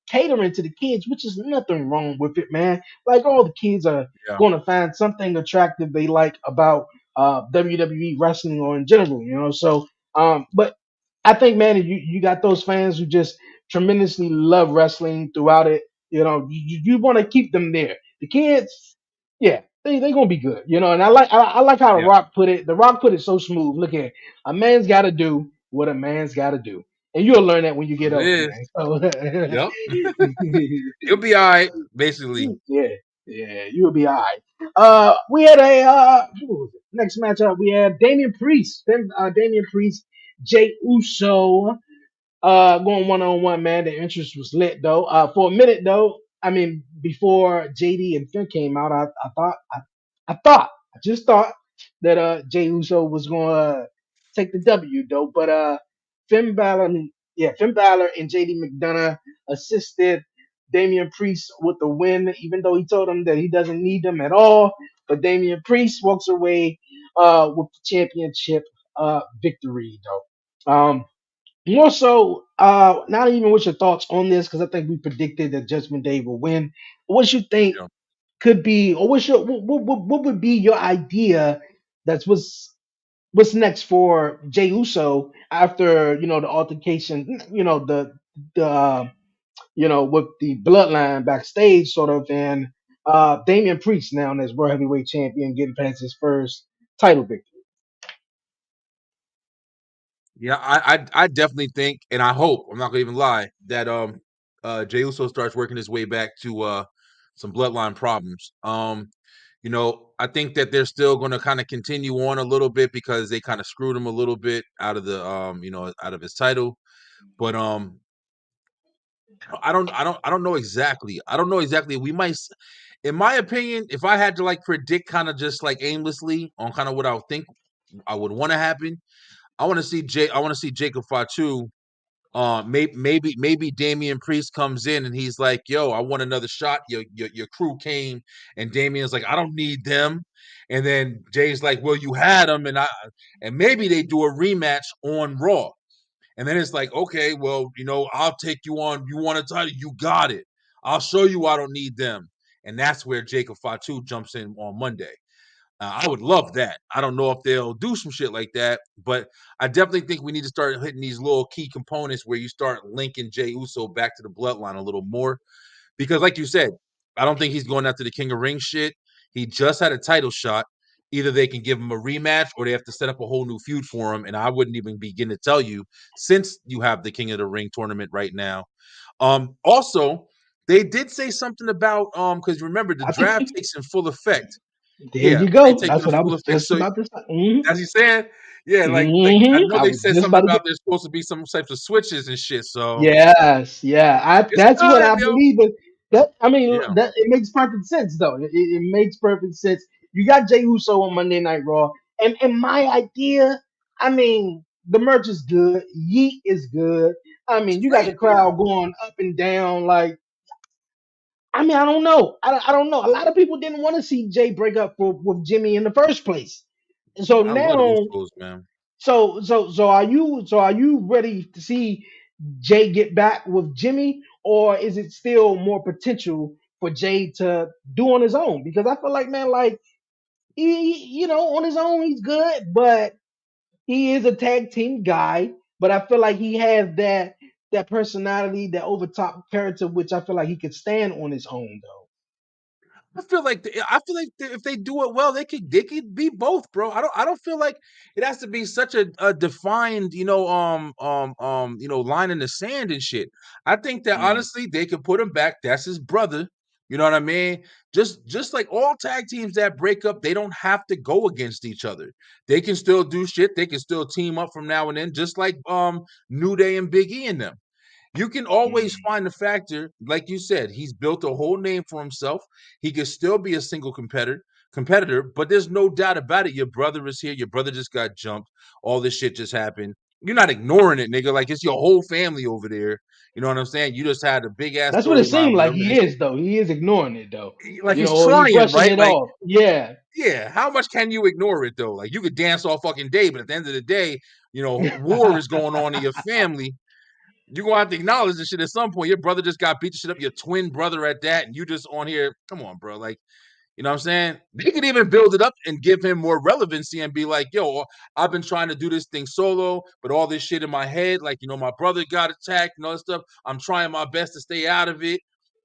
S1: catering to the kids, which is nothing wrong with it, man. Like all the kids are
S2: Yeah,
S1: going to find something attractive they like about WWE wrestling or in general, So, but I think, man, you got those fans who just tremendously love wrestling throughout it. You want to keep them there. The kids, yeah, they gonna be good, And I like how the
S2: yeah.
S1: Rock put it. The Rock put it so smooth. Look here, a man's got to do what a man's got to do, and you'll learn that when you get
S2: What it
S1: older,
S2: is.
S1: man. So,
S2: Yep. You'll be all right, basically.
S1: yeah, yeah, you'll be all right. We had who was it? Next matchup. We had Damian Priest, Jay Uso, going one on one, man. The interest was lit though. For a minute though, I mean, before JD and Finn came out, I just thought that Jay Uso was gonna take the W though, but Finn Balor, Finn Balor and JD McDonough assisted Damian Priest with the win, even though he told him that he doesn't need them at all. But Damian Priest walks away with the championship victory though. More so, not even what's your thoughts on this, because I think we predicted that Judgment Day will win. What you think
S2: Yeah.
S1: could be, or what would be your idea? That's what's next for Jey Uso after the altercation, the with the bloodline backstage, sort of, and Damian Priest now as World Heavyweight Champion getting past his first title victory.
S2: Yeah, I definitely think, and I hope, I'm not gonna even lie, that Jey Uso starts working his way back to some bloodline problems. I think that they're still gonna kind of continue on a little bit because they kind of screwed him a little bit out of the out of his title. But I don't know exactly. I don't know exactly. We might in my opinion, if I had to like predict kind of just like aimlessly on kind of what I would think I would want to happen, I want to see Jacob Fatu. Maybe Damian Priest comes in and he's like, "Yo, I want another shot." Your crew came, and Damian's like, "I don't need them." And then Jay's like, "Well, you had them," and maybe they do a rematch on Raw. And then it's like, okay, well, I'll take you on. You want a title? You got it. I'll show you I don't need them. And that's where Jacob Fatu jumps in on Monday. I would love that. I don't know if they'll do some shit like that, but I definitely think we need to start hitting these little key components where you start linking Jey Uso back to the bloodline a little more. Because, like you said, I don't think he's going after the King of Rings shit. He just had a title shot. Either they can give him a rematch or they have to set up a whole new feud for him. And I wouldn't even begin to tell you since you have the King of the Ring tournament right now. Also, they did say something about because remember the
S1: I think
S2: draft takes in full effect.
S1: there
S2: Yeah,
S1: you
S2: it
S1: go.
S2: takes
S1: That's
S2: in
S1: what I
S2: full
S1: was
S2: effect.
S1: just
S2: So
S1: about to say. Hmm.
S2: as he's saying, yeah, like I know
S1: I
S2: they
S1: was
S2: said
S1: just
S2: something
S1: about to get.
S2: about there's supposed to be some types of switches and shit. So
S1: Yes, yeah.
S2: it's
S1: That's what
S2: time,
S1: I
S2: yo.
S1: believe. That I mean,
S2: Yeah.
S1: that it makes perfect sense though. It makes perfect sense. You got Jey Uso on Monday Night Raw, and my idea. I mean, the merch is good. Yeet is good. I mean, you got the
S2: Straight, yeah.
S1: crowd going up and down. Like, I mean, I don't know. I don't know. A lot of people didn't want to see Jay break up with Jimmy in the first place. So
S2: I love the
S1: now,
S2: Usos, man.
S1: so are you ready to see Jay get back with Jimmy, or is it still more potential for Jay to do on his own? Because I feel like, man, like on his own he's good, but he is a tag team guy. But I feel like he has that personality, that over top character, which I feel like he could stand on his own though.
S2: If they do it well, they could be both, bro. I don't feel like it has to be such a defined, line in the sand and shit. I think that
S1: Mm.
S2: honestly they could put him back. That's his brother. You know what I mean? Just like all tag teams that break up, they don't have to go against each other. They can still do shit. They can still team up from now and then, just like New Day and Big E and them. You can always
S1: Mm.
S2: find a factor, like you said, he's built a whole name for himself. He could still be a single competitor, but there's no doubt about it. Your brother is here. Your brother just got jumped. All this shit just happened. You're not ignoring it, nigga. Like it's your whole family over there. You know what I'm saying? You just had a big ass
S1: That's what it
S2: storyline
S1: seemed
S2: with
S1: like
S2: him, and
S1: he is though. He is ignoring it though.
S2: like he's
S1: Or he
S2: trying,
S1: brushing
S2: right?
S1: it
S2: Like,
S1: off. Yeah.
S2: yeah, how much can you ignore it though? Like you could dance all fucking day, but at the end of the day, war is going on in your family. You're gonna have to acknowledge this shit at some point. Your brother just got beat the shit up, your twin brother at that, and you just on here. Come on, bro. Like, you know what I'm saying? They could even build it up and give him more relevancy and be like, yo, I've been trying to do this thing solo, but all this shit in my head, like, my brother got attacked and all this stuff. I'm trying my best to stay out of it,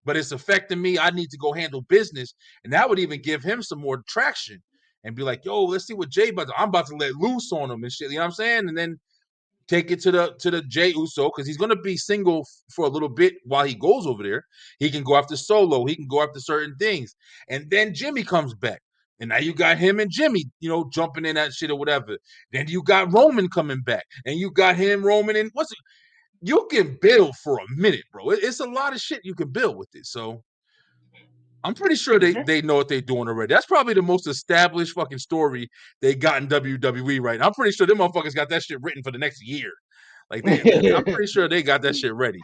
S2: but it's affecting me. I need to go handle business. And that would even give him some more traction and be like, yo, let's see what Jay about to, I'm about to let loose on him and shit. You know what I'm saying? And then take it to the Jey Uso because he's gonna be single for a little bit while he goes over there. He can go after Solo. He can go after certain things, and then Jimmy comes back, and now you got him and Jimmy, jumping in that shit or whatever. Then you got Roman coming back, and you got him Roman and what's it? You can build for a minute, bro. It's a lot of shit you can build with it. So I'm pretty sure they know what they're doing already. That's probably the most established fucking story they got in WWE right now. I'm pretty sure them motherfuckers got that shit written for the next year. Like I'm
S1: Yeah.
S2: pretty sure they got that shit ready.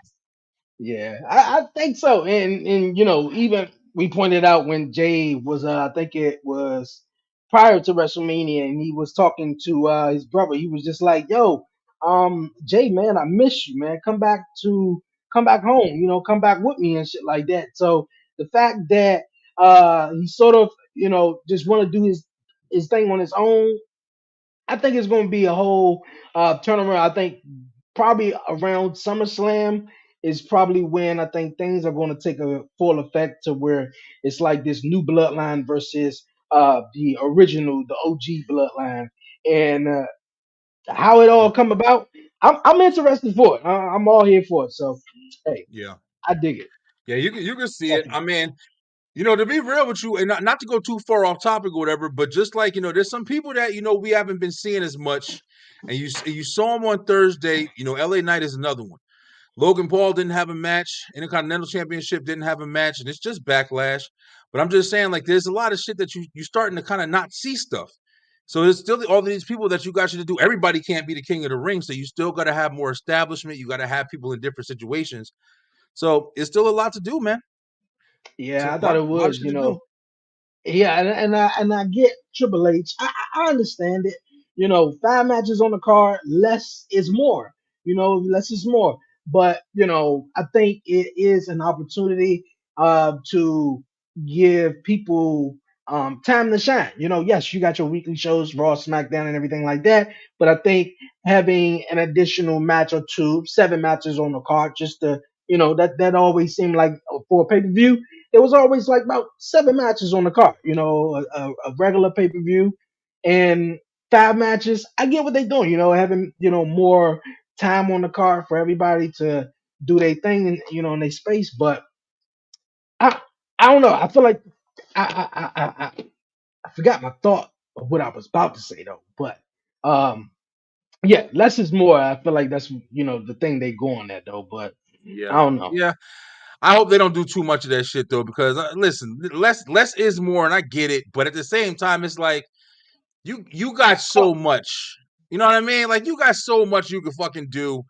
S1: Yeah, I think so. And even we pointed out when Jay was I think it was prior to WrestleMania and he was talking to his brother, he was just like, yo, Jay, man, I miss you, man. Come back home, come back with me and shit like that. So the fact that he sort of, just want to do his thing on his own, I think it's going to be a whole turnaround. I think probably around SummerSlam is probably when I think things are going to take a full effect to where it's like this new bloodline versus the original, the OG bloodline, and how it all come about. I'm interested for it. I'm all here for it. So, hey,
S2: Yeah.
S1: I dig it.
S2: Yeah, you can see it. I
S1: Definitely.
S2: mean, to be real with you, and not to go too far off topic or whatever, but just like there's some people that we haven't been seeing as much, and you saw them on Thursday. LA Knight is another one. Logan Paul didn't have a match. Intercontinental Championship didn't have a match, and it's just backlash. But I'm just saying, like, there's a lot of shit that you starting to kind of not see stuff. So there's still all these people that you got to do. Everybody can't be the king of the ring, so you still got to have more establishment. You got to have people in different situations. So it's still a lot to do, man.
S1: Yeah,
S2: So
S1: I
S2: a
S1: thought
S2: lot,
S1: it
S2: a lot of
S1: was.
S2: shit to do.
S1: Yeah, and I get Triple H. I understand it. 5 matches on the card, less is more. less is more. But I think it is an opportunity to give people time to shine. Yes, you got your weekly shows, Raw, SmackDown, and everything like that. But I think having an additional match or two, 7 matches on the card, just to that always seemed like for a pay per view, it was always like about 7 matches on the card. A regular pay per view and 5 matches. I get what they're doing. Having more time on the card for everybody to do their thing and in their space. But I I don't know. I feel like I forgot my thought of what I was about to say though. But um yeah, less is more. I feel like that's the thing they go on that though. But I
S2: Yeah,
S1: don't know.
S2: yeah. I hope they don't do too much of that shit though, because listen, less is more, and I get it, but at the same time, it's like you got so
S1: Oh,
S2: much. You know what I mean? Like you got so much you can fucking do.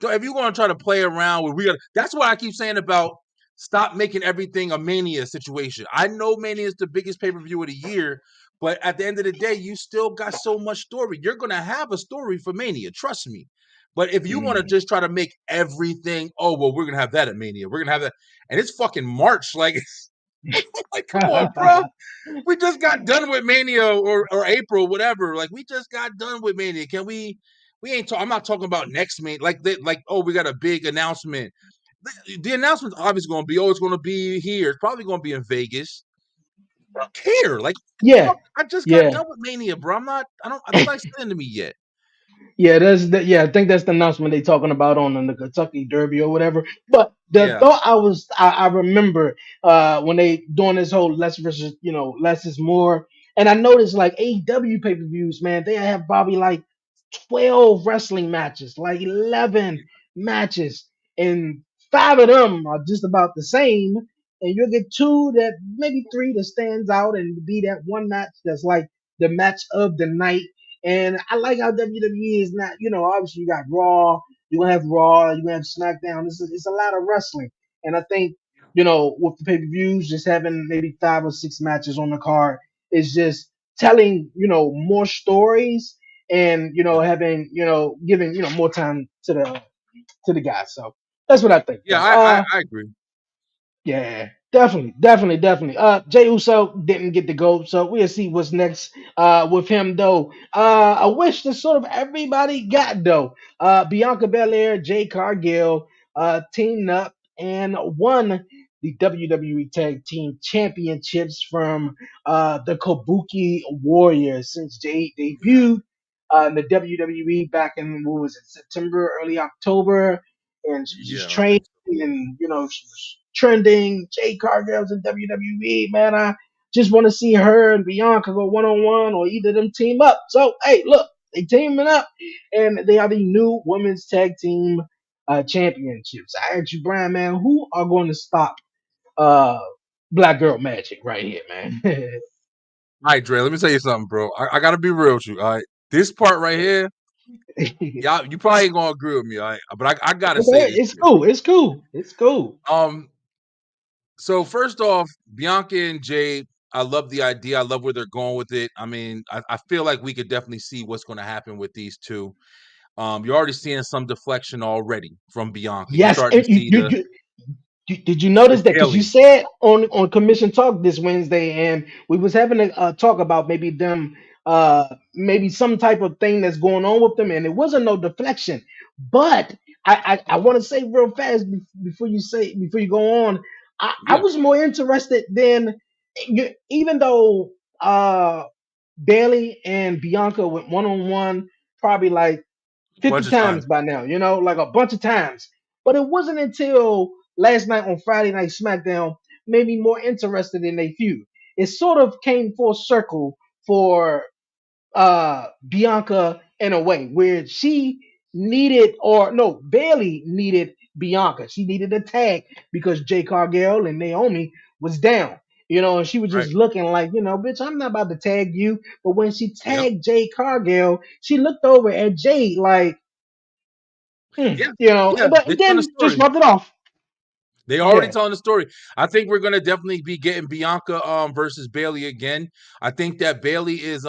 S2: If you're gonna try to play around with that's what I keep saying about stop making everything a Mania situation. I know Mania is the biggest pay-per-view of the year, but at the end of the day, you still got so much story. You're gonna have a story for Mania, trust me. But if you want to
S1: mm.
S2: just try to make everything, oh well, we're gonna have that at Mania. We're gonna have that, and it's fucking March. Like, like come on, bro. We just got done with Mania or April, whatever. Like we just got done with Mania. Can we? We ain't. I'm not talking about next Mania. Like oh, we got a big announcement. The announcement's obviously going to be. Oh, it's going to be here. It's probably going to be in Vegas. I don't care. Like
S1: Yeah,
S2: I just got
S1: yeah.
S2: done with Mania, bro. I'm not. I don't. It's not exciting to me yet.
S1: Yeah, I think that's the announcement they talking about on the Kentucky Derby or whatever. But the
S2: Yeah,
S1: thought I remember when they doing this whole less versus less is more, and I noticed like AEW pay per views, man, they have probably like 12 wrestling matches, like 11 matches, and 5 of them are just about the same. And you'll get two that maybe three that stands out and be that one match that's like the match of the night. And I like how WWE is not, obviously you got Raw, you're gonna have Raw, you're gonna have SmackDown. It's a lot of wrestling. And I think, with the pay-per-views, just having maybe 5 or 6 matches on the card is just telling, more stories and
S2: yeah,
S1: having giving more time to the guys. So that's what I think
S2: yeah.
S1: though.
S2: I agree.
S1: Yeah, definitely, definitely, definitely. Jay Uso didn't get to go, so we'll see what's next with him though. I wish that sort of everybody got though. Bianca Belair, Jay Cargill, teamed up and won the WWE Tag Team Championships from the Kabuki Warriors since they
S2: Yeah,
S1: debuted in the WWE back in what was it, September, early October, and she was just
S2: yeah. I
S1: training
S2: think so.
S1: and she was trending. Jay Cargill's in WWE, man. I just want to see her and Bianca go 1-on-1 or either of them team up. So hey, look, they teaming up and they are the new women's tag team championships. I asked you, Brian, man, who are going to stop uh Black Girl Magic right here, man?
S2: All right, Dre. Let me tell you something, bro. I got to be real with you. All right, this part right here,
S1: Okay,
S2: y'all, you probably ain't gonna agree with me. All right, but I gotta say this
S1: it's
S2: shit.
S1: cool. It's cool. It's cool.
S2: Um, So first off, Bianca and Jay, I love the idea. I love where they're going with it. I mean, I feel like we could definitely see what's going to happen with these two. You're already seeing some deflection already from Bianca. You're
S1: Yes,
S2: starting to
S1: and
S2: see the
S1: did you notice
S2: with
S1: that? Because you
S2: Bailey.
S1: said on Commission Talk this Wednesday, and we was having a talk about maybe them, maybe some type of thing that's going on with them, and it wasn't no deflection. But I want to say real fast before you go on, I
S2: Yeah,
S1: was more interested than even though Bailey and Bianca went 1-on-1 probably like
S2: a
S1: 50
S2: bunch of
S1: times
S2: times.
S1: by now, like a bunch of times. But it wasn't until last night on Friday Night SmackDown made me more interested in a feud. It sort of came full circle for Bianca in a way where she needed, or no, Bailey needed Bianca. She needed a tag because Jay Cargill and Naomi was down. And she was
S2: Right.
S1: just looking like, bitch, I'm not about to tag you. But when she
S2: Yep.
S1: tagged Jay Cargill, she looked over at Jay like,
S2: Yeah. Yeah.
S1: but
S2: They're telling the
S1: then just
S2: story.
S1: rubbed it off.
S2: They already
S1: Yeah.
S2: telling the story. I think we're gonna definitely be getting Bianca versus Bailey again. I think that Bailey is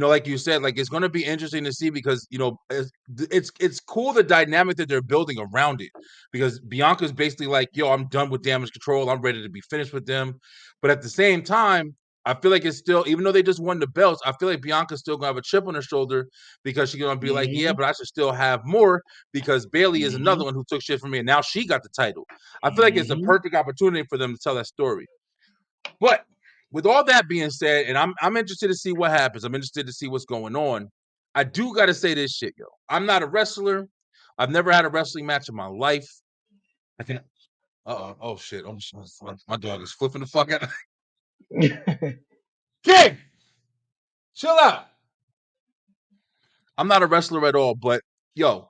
S2: like you said, like it's going to be interesting to see because it's cool the dynamic that they're building around it because Bianca's basically like, yo, I'm done with Damage Control, I'm ready to be finished with them, but at the same time, I feel like it's still, even though they just won the belts, I feel like Bianca's still gonna have a chip on her shoulder because she's gonna be like, yeah,
S1: Hmm.
S2: but I should still have more because Bailey is another
S1: Hmm.
S2: one who took shit from me and now she got the title. I feel like it's a
S1: Hmm.
S2: perfect opportunity for them to tell that story. But with all that being said, and I'm interested to see what happens. I'm interested to see what's going on. I do got to say this shit, yo. I'm not a wrestler. I've never had a wrestling match in my life. I think. Oh shit. Oh, my dog is flipping the fuck out. King, chill out. I'm not a wrestler at all, but yo,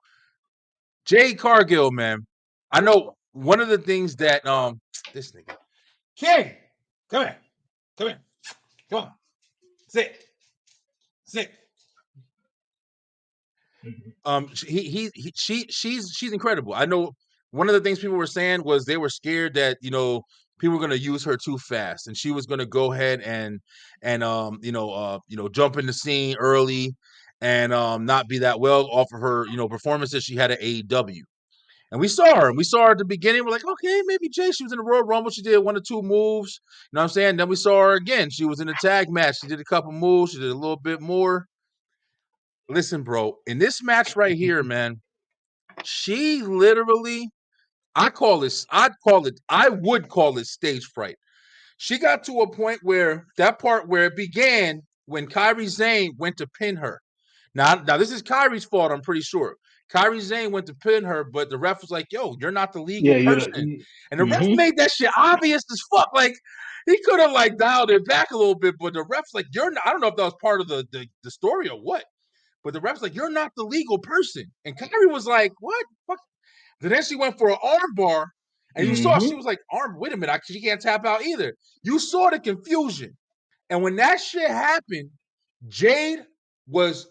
S2: Jay Cargill, man. I know one of the things that this nigga King, come here, come here, come on, sit, sit. She's incredible. I know one of the things people were saying was they were scared that people were going to use her too fast, and she was going to go ahead and jump in the scene early and not be that well off of her performances she had at AEW. And we saw her at the beginning. We're like, okay, maybe Jay. She was in the Royal Rumble. She did one or two moves. You know what I'm saying? Then we saw her again. She was in a tag match. She did a couple moves. She did a little bit more. Listen, bro, in this match right here, man, she literally, I would call it stage fright. She got to a point where that part where it began when Kairi Sane went to pin her. Now this is Kyrie's fault, I'm pretty sure. Kairi Sane went to pin her, but the ref was like, yo, you're not the legal
S1: Yeah, you know.
S2: person. And the ref
S1: Hmm.
S2: made that shit obvious as fuck. Like, he could have like dialed it back a little bit, but the ref's like, you're not, I don't know if that was part of the story or what. But the ref's like, you're not the legal person. And Kyrie was like, what? Fuck. Then she went for an arm bar. And you saw she
S1: Hmm.
S2: was like, wait a minute, she can't tap out either. You saw the confusion. And when that shit happened, Jade was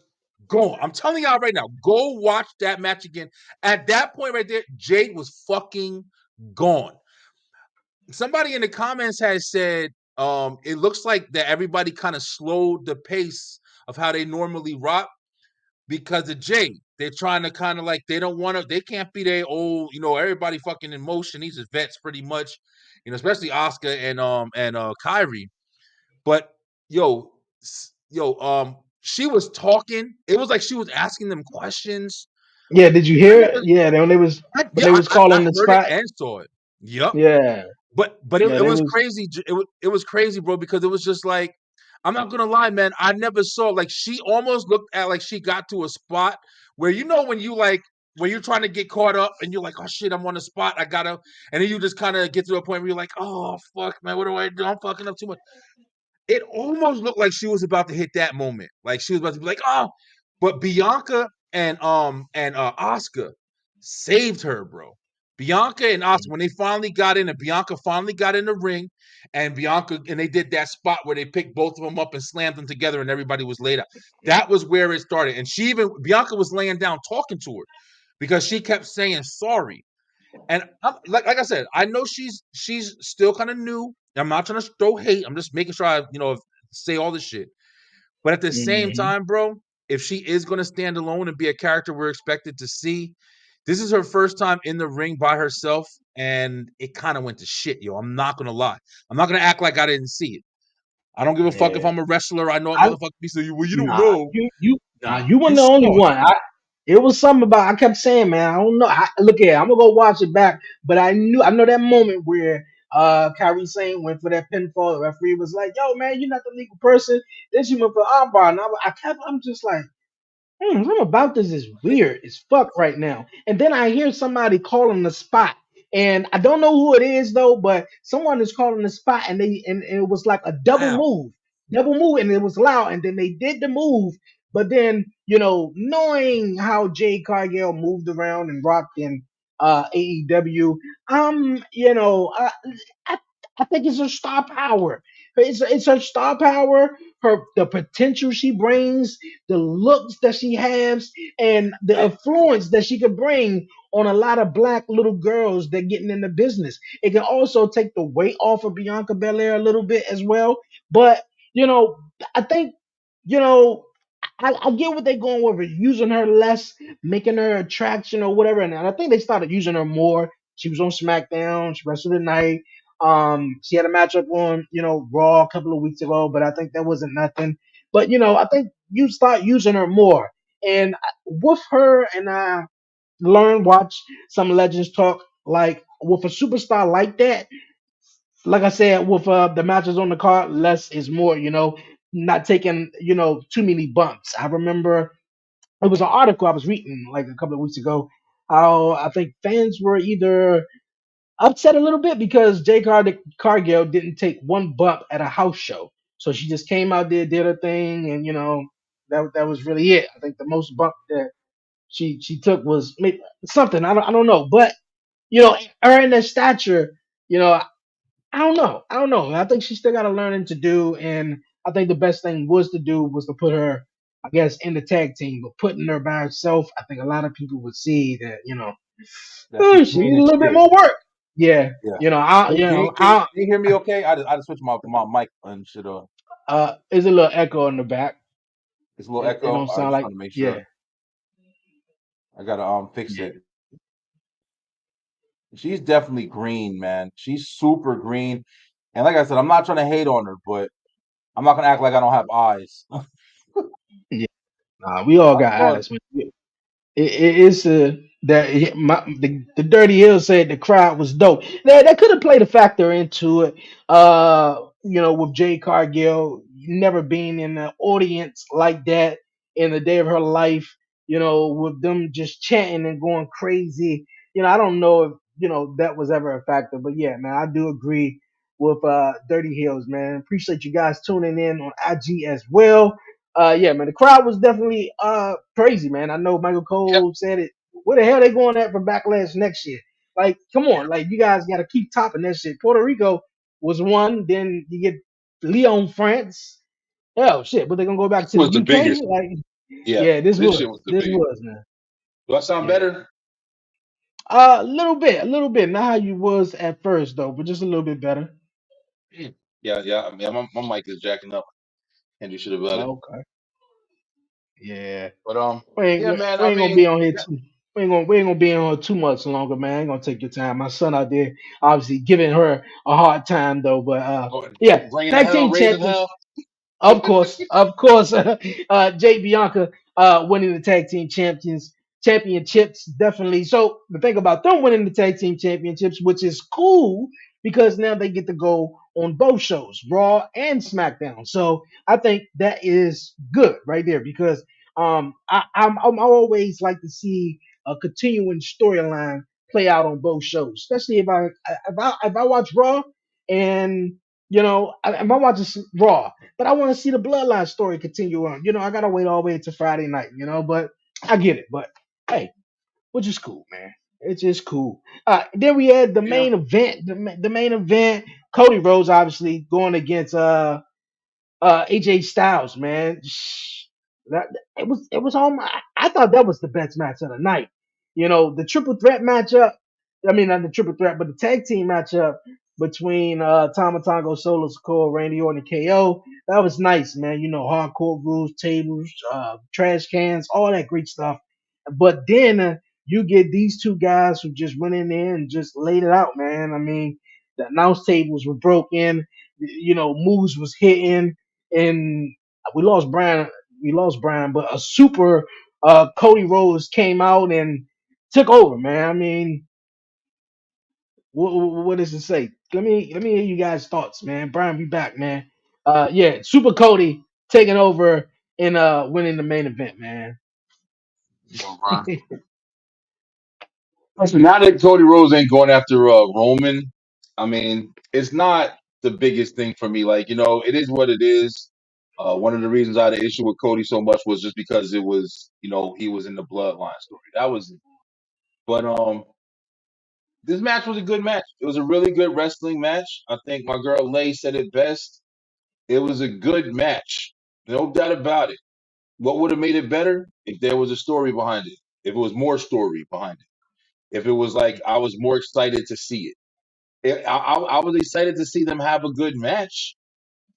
S2: gone. I'm telling y'all right now, go watch that match again. At that point right there, Jade was fucking gone. Somebody in the comments has said, it looks like that everybody kind of slowed the pace of how they normally rock because of Jay. They're trying to kind of like they don't want to. They can't be their old. Everybody fucking in motion. These are vets pretty much. Especially Oscar and Kyrie. But yo, she was talking. It was like she was asking them questions.
S1: Yeah, did you
S2: I
S1: hear it?
S2: never.
S1: Yeah, when
S2: Yeah,
S1: they was
S2: I
S1: calling the
S2: heard it
S1: spot.
S2: and saw it. Yep.
S1: Yeah,
S2: But
S1: yeah,
S2: it
S1: they
S2: was
S1: was.
S2: crazy. It was crazy, bro, because it was just like I'm not gonna lie, man. I never saw like she almost looked at like she got to a spot where when you like when you're trying to get caught up and you're like, oh shit, I'm on the spot, I gotta, and then you just kind of get to a point where you're like, oh fuck, man, what do I do? I'm fucking up too much. It almost looked like she was about to hit that moment, like she was about to be like, oh, but Bianca and Oscar saved her, bro. Bianca and Oscar, when they finally got in, and Bianca finally got in the ring, and they did that spot where they picked both of them up and slammed them together, and everybody was laid out. That was where it started, and Bianca was laying down talking to her because she kept saying sorry. And like I said, I know she's still kind of new. I'm not trying to throw hate. I'm just making sure I say all this shit. But at the same
S1: Hmm.
S2: time, bro, if she is going to stand alone and be a character we're expected to see, this is her first time in the ring by herself, and it kind of went to shit, yo. I'm not gonna lie. I'm not gonna act like I didn't see it. I don't give a fuck if
S1: Yeah,
S2: I'm a wrestler. I know what
S1: I
S2: motherfucker be saying. Well, you don't
S1: nah
S2: know. Nah,
S1: you weren't
S2: you
S1: the only
S2: saw it.
S1: one. It was something about I kept saying, man, I don't know. Look here, I'm gonna go watch it back, but I know that moment where Kyrie Sane went for that pinfall. The referee was like, "Yo, man, you're not the legal person." Then she went for armbar, and I'm just like. Something about this is weird as fuck right now. And then I hear somebody calling the spot. And I don't know who it is though, but someone is calling the spot and it was like a double
S2: Wow.
S1: move. Double move and it was loud. And then they did the move. But then, knowing how Jay Cargill moved around and rocked in AEW, I, I think it's her star power. It's her star power, the potential she brings, the looks that she has, and the
S2: I,
S1: influence that she can bring on a lot of black little girls that getting in the business. It can also take the weight off of Bianca Belair a little bit as well. But I think you know I get what they're going with, her, using her less, making her attraction or whatever. And I think they started using her more. She was on SmackDown, she wrestled the night. She had a matchup on, Raw a couple of weeks ago, but I think that wasn't nothing. But I think you start using her more. And with her, and I watch some legends talk, like with a superstar like that, like I said, with the matches on the card, less is more, not taking, too many bumps. I remember it was an article I was reading like a couple of weeks ago, how I think fans were either upset a little bit because Cargill didn't take one bump at a house show. So she just came out there, did her thing, and that was really it. I think the most bump that she took was maybe something, I don't know, but her in that stature, you know, I don't know. I don't know. I think she still got to learn to do, and I think the best thing was to do was to put her, I guess, in the tag team. But putting her by herself, I think a lot of people would see that,
S2: That she's
S1: she
S2: green
S1: needs a
S2: and
S1: little bit
S2: scared.
S1: more work. Yeah,
S2: Yeah.
S1: I,
S2: Can you hear me okay? I just switched my mic and shit.
S1: there's a little echo in the back.
S2: It's a little
S1: It
S2: echo.
S1: don't
S2: I
S1: sound
S2: just
S1: like,
S2: want to make
S1: yeah,
S2: sure. I gotta fix
S1: yeah,
S2: it. She's definitely green, man. She's super green. And like I said, I'm not trying to hate on her, but I'm not gonna act like I don't have eyes.
S1: yeah. Nah, we all
S2: I
S1: got
S2: saw
S1: eyes. It's the Dirty Hill said the crowd was dope. That could have played a factor into it. With Jay Cargill never being in the audience like that in the day of her life. With them just chanting and going crazy. I don't know if that was ever a factor, but yeah, man, I do agree with Dirty Hills, man. Appreciate you guys tuning in on IG as well. Yeah, man, the crowd was definitely crazy, man. I know Michael
S3: Yep.
S1: Cole said it. Where the hell they going at for Backlash next year? Like, come on, like you guys got to keep topping that shit. Puerto Rico was one, then you get Lyon, France. Hell, shit, but they gonna go back
S3: This
S1: to the
S3: was the
S1: UK?
S3: biggest.
S1: Like,
S3: Yeah,
S1: yeah, this
S3: this
S1: was,
S3: shit was the
S1: this
S3: biggest.
S1: was, man.
S3: Do I sound
S1: Yeah,
S3: better?
S1: a little bit, not how you was at first though, but just a little bit better.
S3: Mm. Yeah, yeah. I mean, my mic is jacking up. Can't do shit about it.
S1: Okay, yeah.
S3: But
S1: We ain't,
S3: yeah,
S1: we
S3: man.
S1: we
S3: I
S1: ain't gonna
S3: mean,
S1: be on here too. We ain't gonna be on here too much longer, man. I ain't gonna take your time. My son out there, obviously giving her a hard time though. But yeah,
S3: bringing the
S1: tag
S3: hell,
S1: team
S3: raising
S1: champions.
S3: hell.
S1: Of course, Jay Bianca winning the tag team championships definitely. So the thing about them winning the tag team championships, which is cool, because now they get to go on both shows, Raw and SmackDown. So I think that is good right there because I always like to see a continuing storyline play out on both shows, especially if I watch Raw and if I watch Raw, but I want to see the Bloodline story continue on. I gotta wait all the way to Friday night. But I get it. But hey, which is cool, man. It's just cool. Then we had the
S3: Yeah.
S1: main event. The main event. Cody Rhodes obviously going against AJ Styles, man. That it was on. I thought that was the best match of the night. The triple threat matchup. I mean, not the triple threat, but the tag team matchup between Tama Tonga, Solo Sikoa, Randy Orton, and KO. That was nice, man. Hardcore rules, tables, trash cans, all that great stuff. But then you get these two guys who just went in there and just laid it out, man. I mean, the announce tables were broken. Moves was hitting, and we lost Brian. We lost Brian, but a super Cody Rhodes came out and took over, man. I mean, what does it say? Let me hear you guys' thoughts, man. Brian, be back, man. Yeah, Super Cody taking over and winning the main event, man.
S3: Yo, Ron. Listen, now that Cody Rhodes ain't going after Roman, I mean, it's not the biggest thing for me. Like, it is what it is. One of the reasons I had an issue with Cody so much was just because it was, he was in the bloodline story. That was it. But this match was a good match. It was a really good wrestling match. I think my girl Lay said it best. It was a good match. No doubt about it. What would have made it better if there was a story behind it? If it was more story behind it? If it was like I was more excited to see it? I was excited to see them have a good match,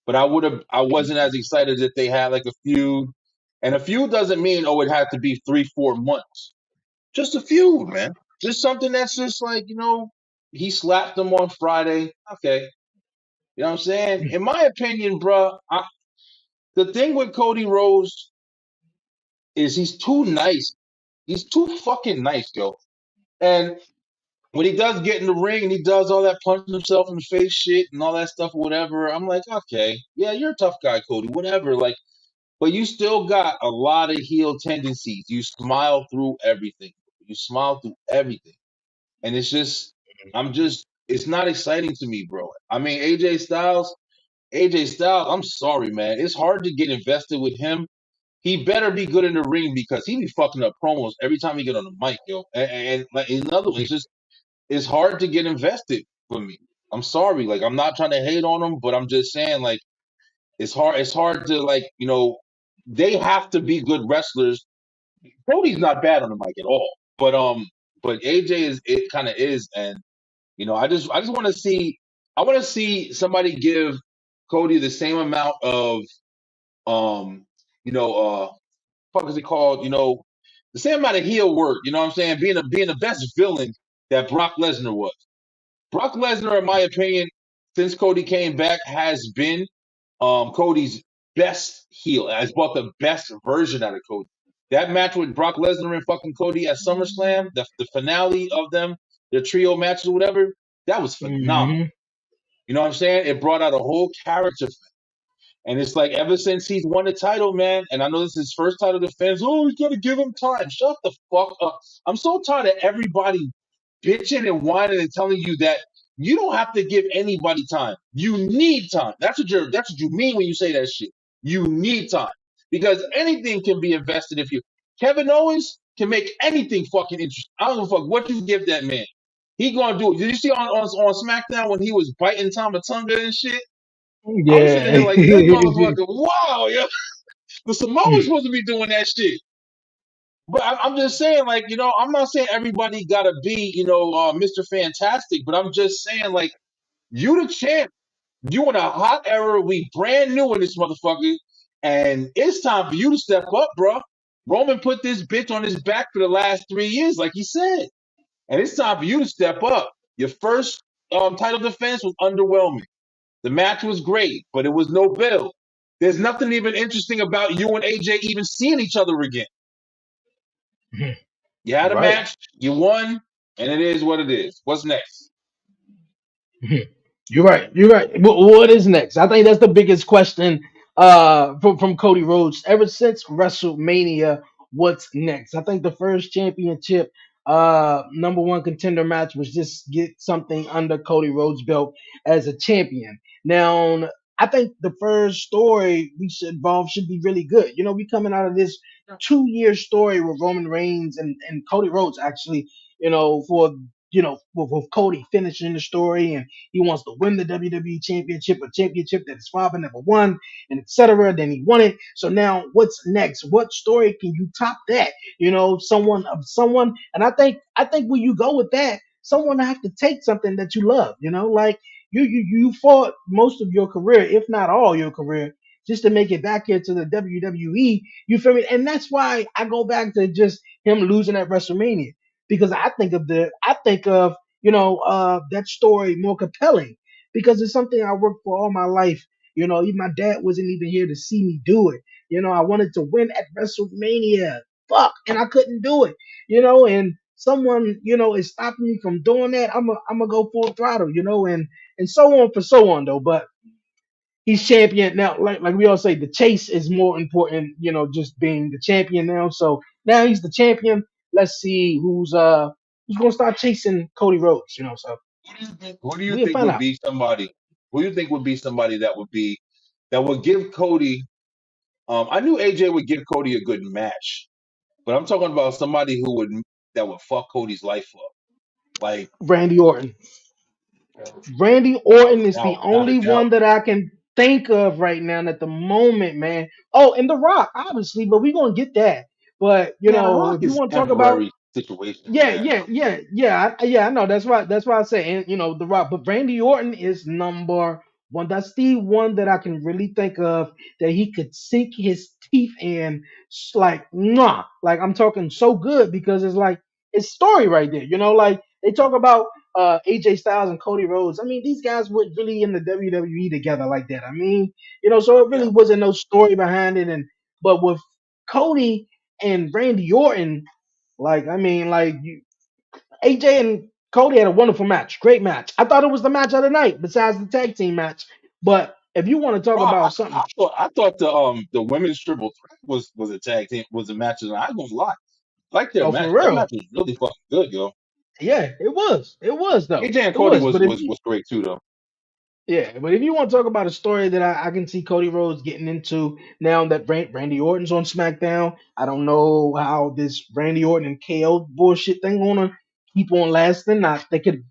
S3: but I wasn't as excited that they had like a feud. And a feud doesn't mean, oh, it had to be 3, 4 months. Just a feud, man. Just something that's just like, he slapped him on Friday. Okay. You know what I'm saying? In my opinion, bro, the thing with Cody Rhodes is he's too nice. He's too fucking nice, yo. And when he does get in the ring and he does all that punching himself in the face shit and all that stuff or whatever, I'm like, okay, yeah, you're a tough guy, Cody, whatever. Like, but you still got a lot of heel tendencies. You smile through everything. You smile through everything. And it's just, it's not exciting to me, bro. I mean, AJ Styles, I'm sorry, man. It's hard to get invested with him. He better be good in the ring because he be fucking up promos every time he get on the mic, yo. And like in other words, it's hard to get invested for me. I'm sorry, like I'm not trying to hate on him, but I'm just saying, like it's hard. It's hard to like they have to be good wrestlers. Cody's not bad on the mic at all, but AJ is it kind of is, and I just want to see. I want to see somebody give Cody the same amount of um, you know, fuck is it called? The same amount of heel work. You know what I'm saying? Being the best villain that Brock Lesnar was. Brock Lesnar, in my opinion, since Cody came back, has been Cody's best heel. Has brought the best version out of Cody. That match with Brock Lesnar and fucking Cody at SummerSlam, the finale of them, the trio matches or whatever, that was phenomenal.
S1: Mm-hmm.
S3: You know what I'm saying? It brought out a whole character. And it's like ever since he's won the title, man, and I know this is his first title defense. Oh, he's gonna give him time. Shut the fuck up. I'm so tired of everybody bitching and whining and telling you that you don't have to give anybody time. You need time. That's what you mean when you say that shit. You need time. Because anything can be invested if you Kevin Owens can make anything fucking interesting. I don't give a fuck what you give that man. He gonna do it. Did you see on SmackDown when he was biting Tama Tonga and shit? I'm sitting
S1: Yeah.
S3: here like this motherfucker. Wow, yeah. The Samoa's supposed to be doing that shit. But I'm just saying, like, I'm not saying everybody gotta be, Mr. Fantastic, but I'm just saying, like, you the champ. You in a hot era. We brand new in this motherfucker, and it's time for you to step up, bro. Roman put this bitch on his back for the last 3 years, like he said, and it's time for you to step up. Your first title defense was underwhelming. The match was great, but it was no build. There's nothing even interesting about you and AJ even seeing each other again. You had a
S1: Right.
S3: match, you won, and it is what it is. What's next?
S1: You're right. You're right. What is next? I think that's the biggest question from Cody Rhodes ever since WrestleMania. What's next? I think the first championship number one contender match was just get something under Cody Rhodes' belt as a champion. Now, I think the first story we should involve should be really good. We coming out of this 2 year story with Roman Reigns and Cody Rhodes actually, for with Cody finishing the story and he wants to win the WWE Championship, a championship that his father never won, and etc. Then he won it. So now, what's next? What story can you top that? Someone, and I think when you go with that, someone have to take something that you love. Like you fought most of your career, if not all your career, just to make it back here to the WWE. You feel me? And that's why I go back to just him losing at WrestleMania because I think of that story more compelling because it's something I worked for all my life. Even my dad wasn't even here to see me do it. I wanted to win at WrestleMania. Fuck, and I couldn't do it. And someone, is stopping me from doing that. I'm gonna go full throttle. And so on for so on though. But he's champion now. Like we all say, the chase is more important. Just being the champion now. So now he's the champion. Let's see who's gonna start chasing Cody Rhodes. So
S3: Who do you
S1: we'll
S3: think
S1: find
S3: would
S1: out.
S3: be somebody? Who do you think would be somebody that would give Cody? I knew AJ would give Cody a good match, but I'm talking about somebody that would fuck Cody's life up. Like
S1: Randy Orton. Randy Orton is the
S3: without a
S1: only
S3: doubt.
S1: one that I can think of right now at the moment, man. Oh, and The Rock, obviously, but we're gonna get that. But
S3: Man, The Rock
S1: if you
S3: is
S1: want to talk about
S3: temporary situation,
S1: yeah,
S3: man.
S1: yeah. I know. That's why I say, and The Rock. But Randy Orton is number one. That's the one that I can really think of that he could sink his teeth in, like nah, like I'm talking so good because it's like it's story right there. You know, like they talk about AJ Styles and Cody Rhodes. I mean, these guys were really in the WWE together like that. I mean, you know, so it
S3: Yeah.
S1: really wasn't no story behind it. And but with Cody and Randy Orton, like I mean, like you, AJ and Cody had a wonderful match, great match. I thought it was the match of the night, besides the tag team match. But if you want to talk
S3: Bro,
S1: about something,
S3: I thought the women's triple threat was a tag team was a match, and I ain't gonna lie, I like their
S1: oh for
S3: match. That
S1: real,
S3: match was really fucking good, yo.
S1: yeah, it was though,
S3: AJ and
S1: it
S3: Cody
S1: was.
S3: was
S1: But if
S3: was
S1: you
S3: was great too, though.
S1: Yeah, but if you want to talk about a story that I can see Cody Rhodes getting into now that Randy Orton's on SmackDown, I don't know how this Randy Orton and KO bullshit thing gonna keep on lasting. Not they could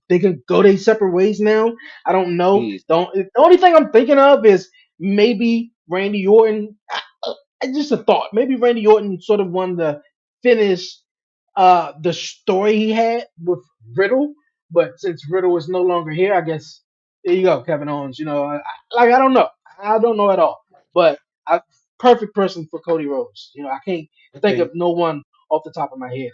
S1: go their separate ways now. I don't know.
S3: Jeez.
S1: The only thing I'm thinking of is maybe Randy Orton. Just a thought. Maybe Randy Orton sort of wanted to finish the story he had with Riddle, but since Riddle is no longer here, I guess there you go, Kevin Owens. You know, like I don't know at all, but I perfect person for Cody Rhodes. You know, I can't think of
S3: Okay.
S1: no one off the top of my head.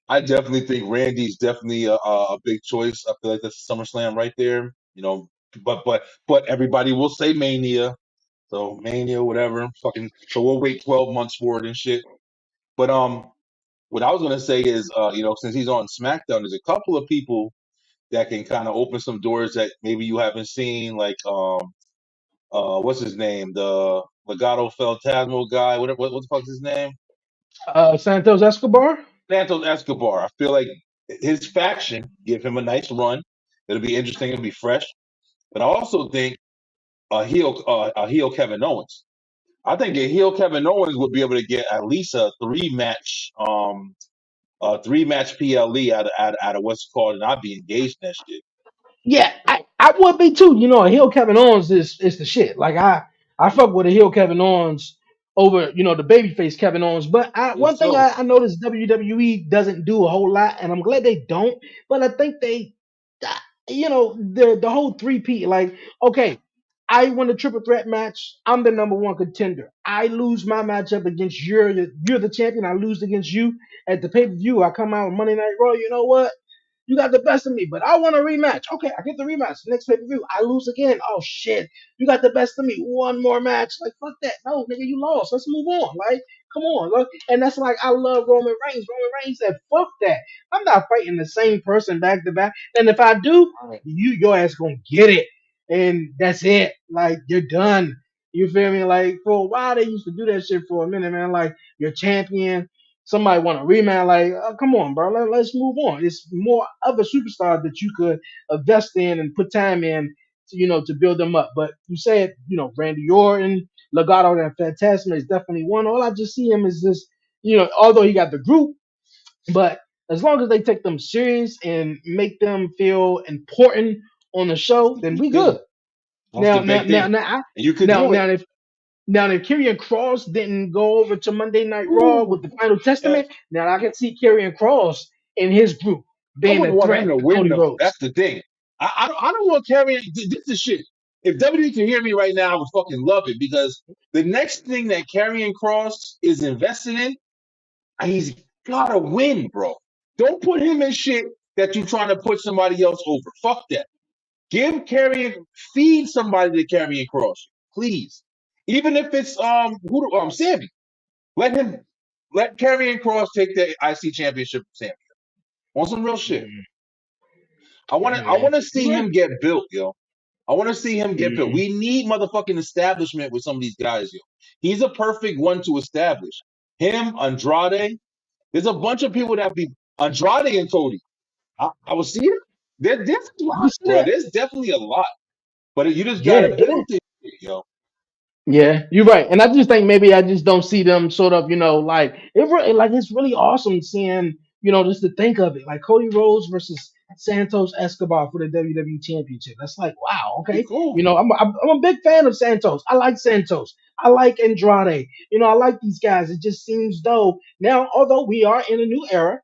S3: I definitely think Randy's definitely a big choice. I feel like that's SummerSlam right there. You know, but everybody will say Mania. So Mania, whatever. Fucking. So we'll wait 12 months for it and shit. But what I was gonna say is, since he's on SmackDown, there's a couple of people that can kind of open some doors that maybe you haven't seen, like what's his name, the Legato Fantasmo guy. What the fuck's his name?
S1: Santos Escobar.
S3: Santos Escobar. I feel like his faction give him a nice run. It'll be interesting. It'll be fresh. But I also think a heel Kevin Owens. I think a heel Kevin Owens would be able to get at least a three match PLE out of what's called, and I'd be engaged in that shit.
S1: Yeah, I would be too. You know, a heel Kevin Owens is the shit. Like I fuck with a heel Kevin Owens over the babyface Kevin Owens. But
S3: Yes,
S1: one thing
S3: so.
S1: I noticed WWE doesn't do a whole lot, and I'm glad they don't. But I think they, the whole three P. Like okay, I win the triple threat match. I'm the number one contender. I lose my matchup against you're the champion. I lose against you at the pay per view. I come out on Monday Night Raw. You know what? You got the best of me, but I want a rematch. Okay, I get the rematch. Next pay per view, I lose again. Oh shit, you got the best of me. One more match. Like fuck that. No, nigga, you lost. Let's move on. Like, come on. Look. And that's like I love Roman Reigns. Roman Reigns said, "Fuck that. I'm not fighting the same person back to back. And if I do, your ass gonna get it, and that's it. Like you're done. You feel me? Like for a while they used to do that shit for a minute, man. Like you're champion, somebody want a rematch, like, come on, bro, let's move on. It's more other superstars that you could invest in and put time in, to build them up. But you said, Randy Orton, Legato, and Fantasma is definitely one. All I just see him is this, although he got the group, but as long as they take them serious and make them feel important on the
S3: That's
S1: show,
S3: the
S1: then
S3: big
S1: we
S3: thing.
S1: good.
S3: That's the
S1: Now, now,
S3: big
S1: now,
S3: thing.
S1: now, I,
S3: And you could
S1: now,
S3: do it.
S1: now, if now, if Karrion Cross didn't go over to Monday Night Raw
S3: Ooh.
S1: with the Final
S3: Yeah.
S1: Testament, now I can see Karrion Cross in his group
S3: I
S1: being a
S3: wouldn't want him
S1: threat
S3: to
S1: to
S3: win
S1: Cody
S3: though.
S1: Rhodes.
S3: That's the thing. I don't want carrying. This is shit. If WWE can hear me right now, I would fucking love it because the next thing that Karrion Cross is invested in, he's gotta win, bro. Don't put him in shit that you're trying to put somebody else over. Fuck that. Give Karrion, feed somebody to Karrion Cross, please. Even if it's Sammy, let him let Karrion Cross take the IC championship, Sammy, on some real shit.
S1: Mm,
S3: I want
S1: yeah,
S3: to. I
S1: man.
S3: want to
S1: You're
S3: see
S1: right.
S3: him get built, yo. I want to see him get built.
S1: Mm,
S3: We need motherfucking establishment with some of these guys, yo. He's a perfect one to establish. Him, Andrade. There's a bunch of people that be Andrade and Cody. I will see it. There's a
S1: I
S3: lot,
S1: can see
S3: bro.
S1: that.
S3: There's definitely a lot, but you just
S1: Yeah,
S3: gotta
S1: it is.
S3: build it, yo.
S1: Yeah, you're right, and I just think maybe I just don't see them sort of, like like it's really awesome seeing, just to think of it, like Cody Rhodes versus Santos Escobar for the WWE Championship. That's like, wow,
S3: Be
S1: okay.
S3: cool.
S1: I'm a big fan of Santos. I like Santos. I like Andrade. I like these guys. It just seems though now, although we are in a new era,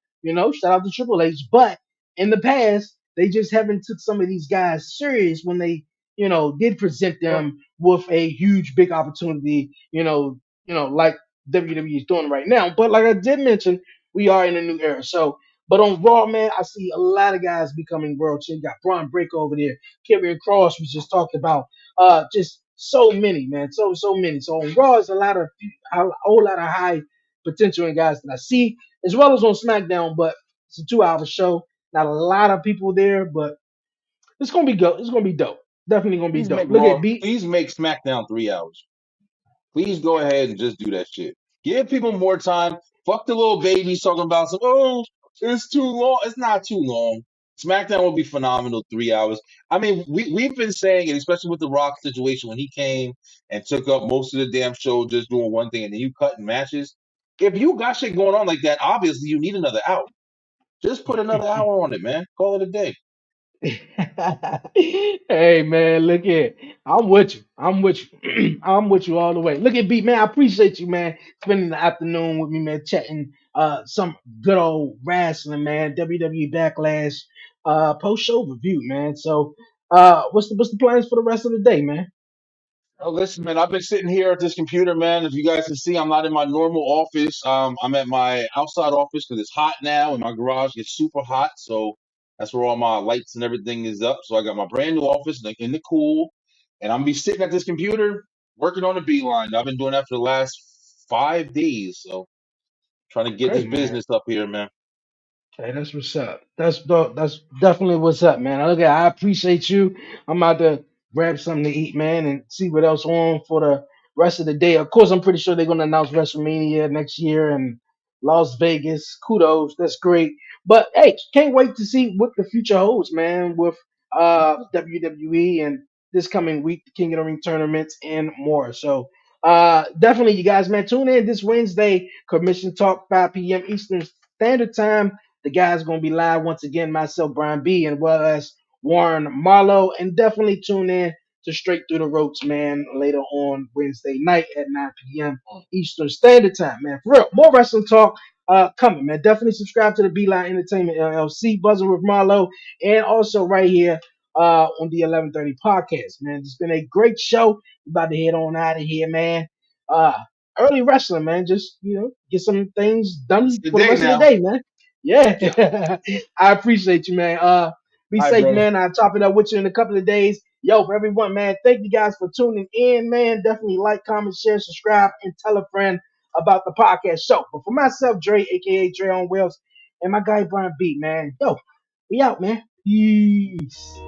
S1: shout out to Triple H, but in the past they just haven't took some of these guys serious when they did present
S3: Well,
S1: them with a huge, big opportunity, like WWE is doing right now. But like I did mention, we are in a new era. So, but on Raw, man, I see a lot of guys becoming world champions. Got Braun Breaker over there, Karrion Cross, we just talked about. Just so many, man, so many. So on Raw, is a whole lot of high potential in guys that I see, as well as on SmackDown. But it's a 2 hour show. Not a lot of people there, but it's gonna be go. It's gonna be dope. Definitely gonna be
S3: please
S1: dope.
S3: make
S1: Look at
S3: Raw.
S1: B.
S3: Please make SmackDown 3 hours. Please go ahead and just do that shit. Give people more time. Fuck the little babies talking about some. Oh, it's too long. It's not too long. SmackDown will be phenomenal. 3 hours. I mean, we've been saying it, especially with the Rock situation when he came and took up most of the damn show just doing one thing, and then you cutting matches. If you got shit going on like that, obviously you need another hour. Just put another hour on it, man. Call it a day.
S1: Hey man, look here. I'm with you. I'm with you. I'm with you all the way. Look at B man. I appreciate you, man, spending the afternoon with me, man, chatting some good old wrestling, man. WWE Backlash post show review, man. So what's the plans for the rest of the day, man?
S3: Oh, listen, man, I've been sitting here at this computer, man. If you guys can see, I'm not in my normal office. I'm at my outside office because it's hot now, and my garage gets super hot. So that's where all my lights and everything is up. So I got my brand new office in the cool, and I'm gonna be sitting at this computer working on the beeline. I've been doing that for the last 5 days. So trying to get
S1: Okay,
S3: this
S1: man.
S3: business up here, man.
S1: Hey, that's what's up. That's definitely what's up, man. I appreciate you. I'm about to grab something to eat, man, and see what else on for the rest of the day. Of course, I'm pretty sure they're gonna announce WrestleMania next year in Las Vegas. Kudos, that's great. But hey, can't wait to see what the future holds, man, with WWE and this coming week, the King of the Ring tournaments and more. So definitely, you guys, man, tune in this Wednesday, Commission Talk, 5 p.m. Eastern Standard Time. The guys gonna be live once again. Myself, Brian B, and well as Warren Marlowe, and definitely tune in to Straight Through the Ropes, man. Later on Wednesday night at 9 p.m. Eastern Standard Time, man. For real, more wrestling talk coming, man. Definitely subscribe to the Beeline Entertainment LLC, Buzzing with Marlowe, and also right here on the 11:30 podcast, man. It's been a great show. We about to head on out of here, man. Uh, early wrestling, man. Just get some things
S3: It's
S1: done
S3: the
S1: for the
S3: day
S1: rest of the
S3: now.
S1: day, man.
S3: Yeah.
S1: Yeah, I appreciate you, man. Be
S3: All right,
S1: safe,
S3: brother.
S1: man. I'll chop it up with you in a couple of days. Yo, for everyone, man, thank you guys for tuning in, man. Definitely like, comment, share, subscribe, and tell a friend about the podcast show. But for myself, Dre, aka Dre on Wheels, and my guy Brian B, man. Yo, we out, man. Peace.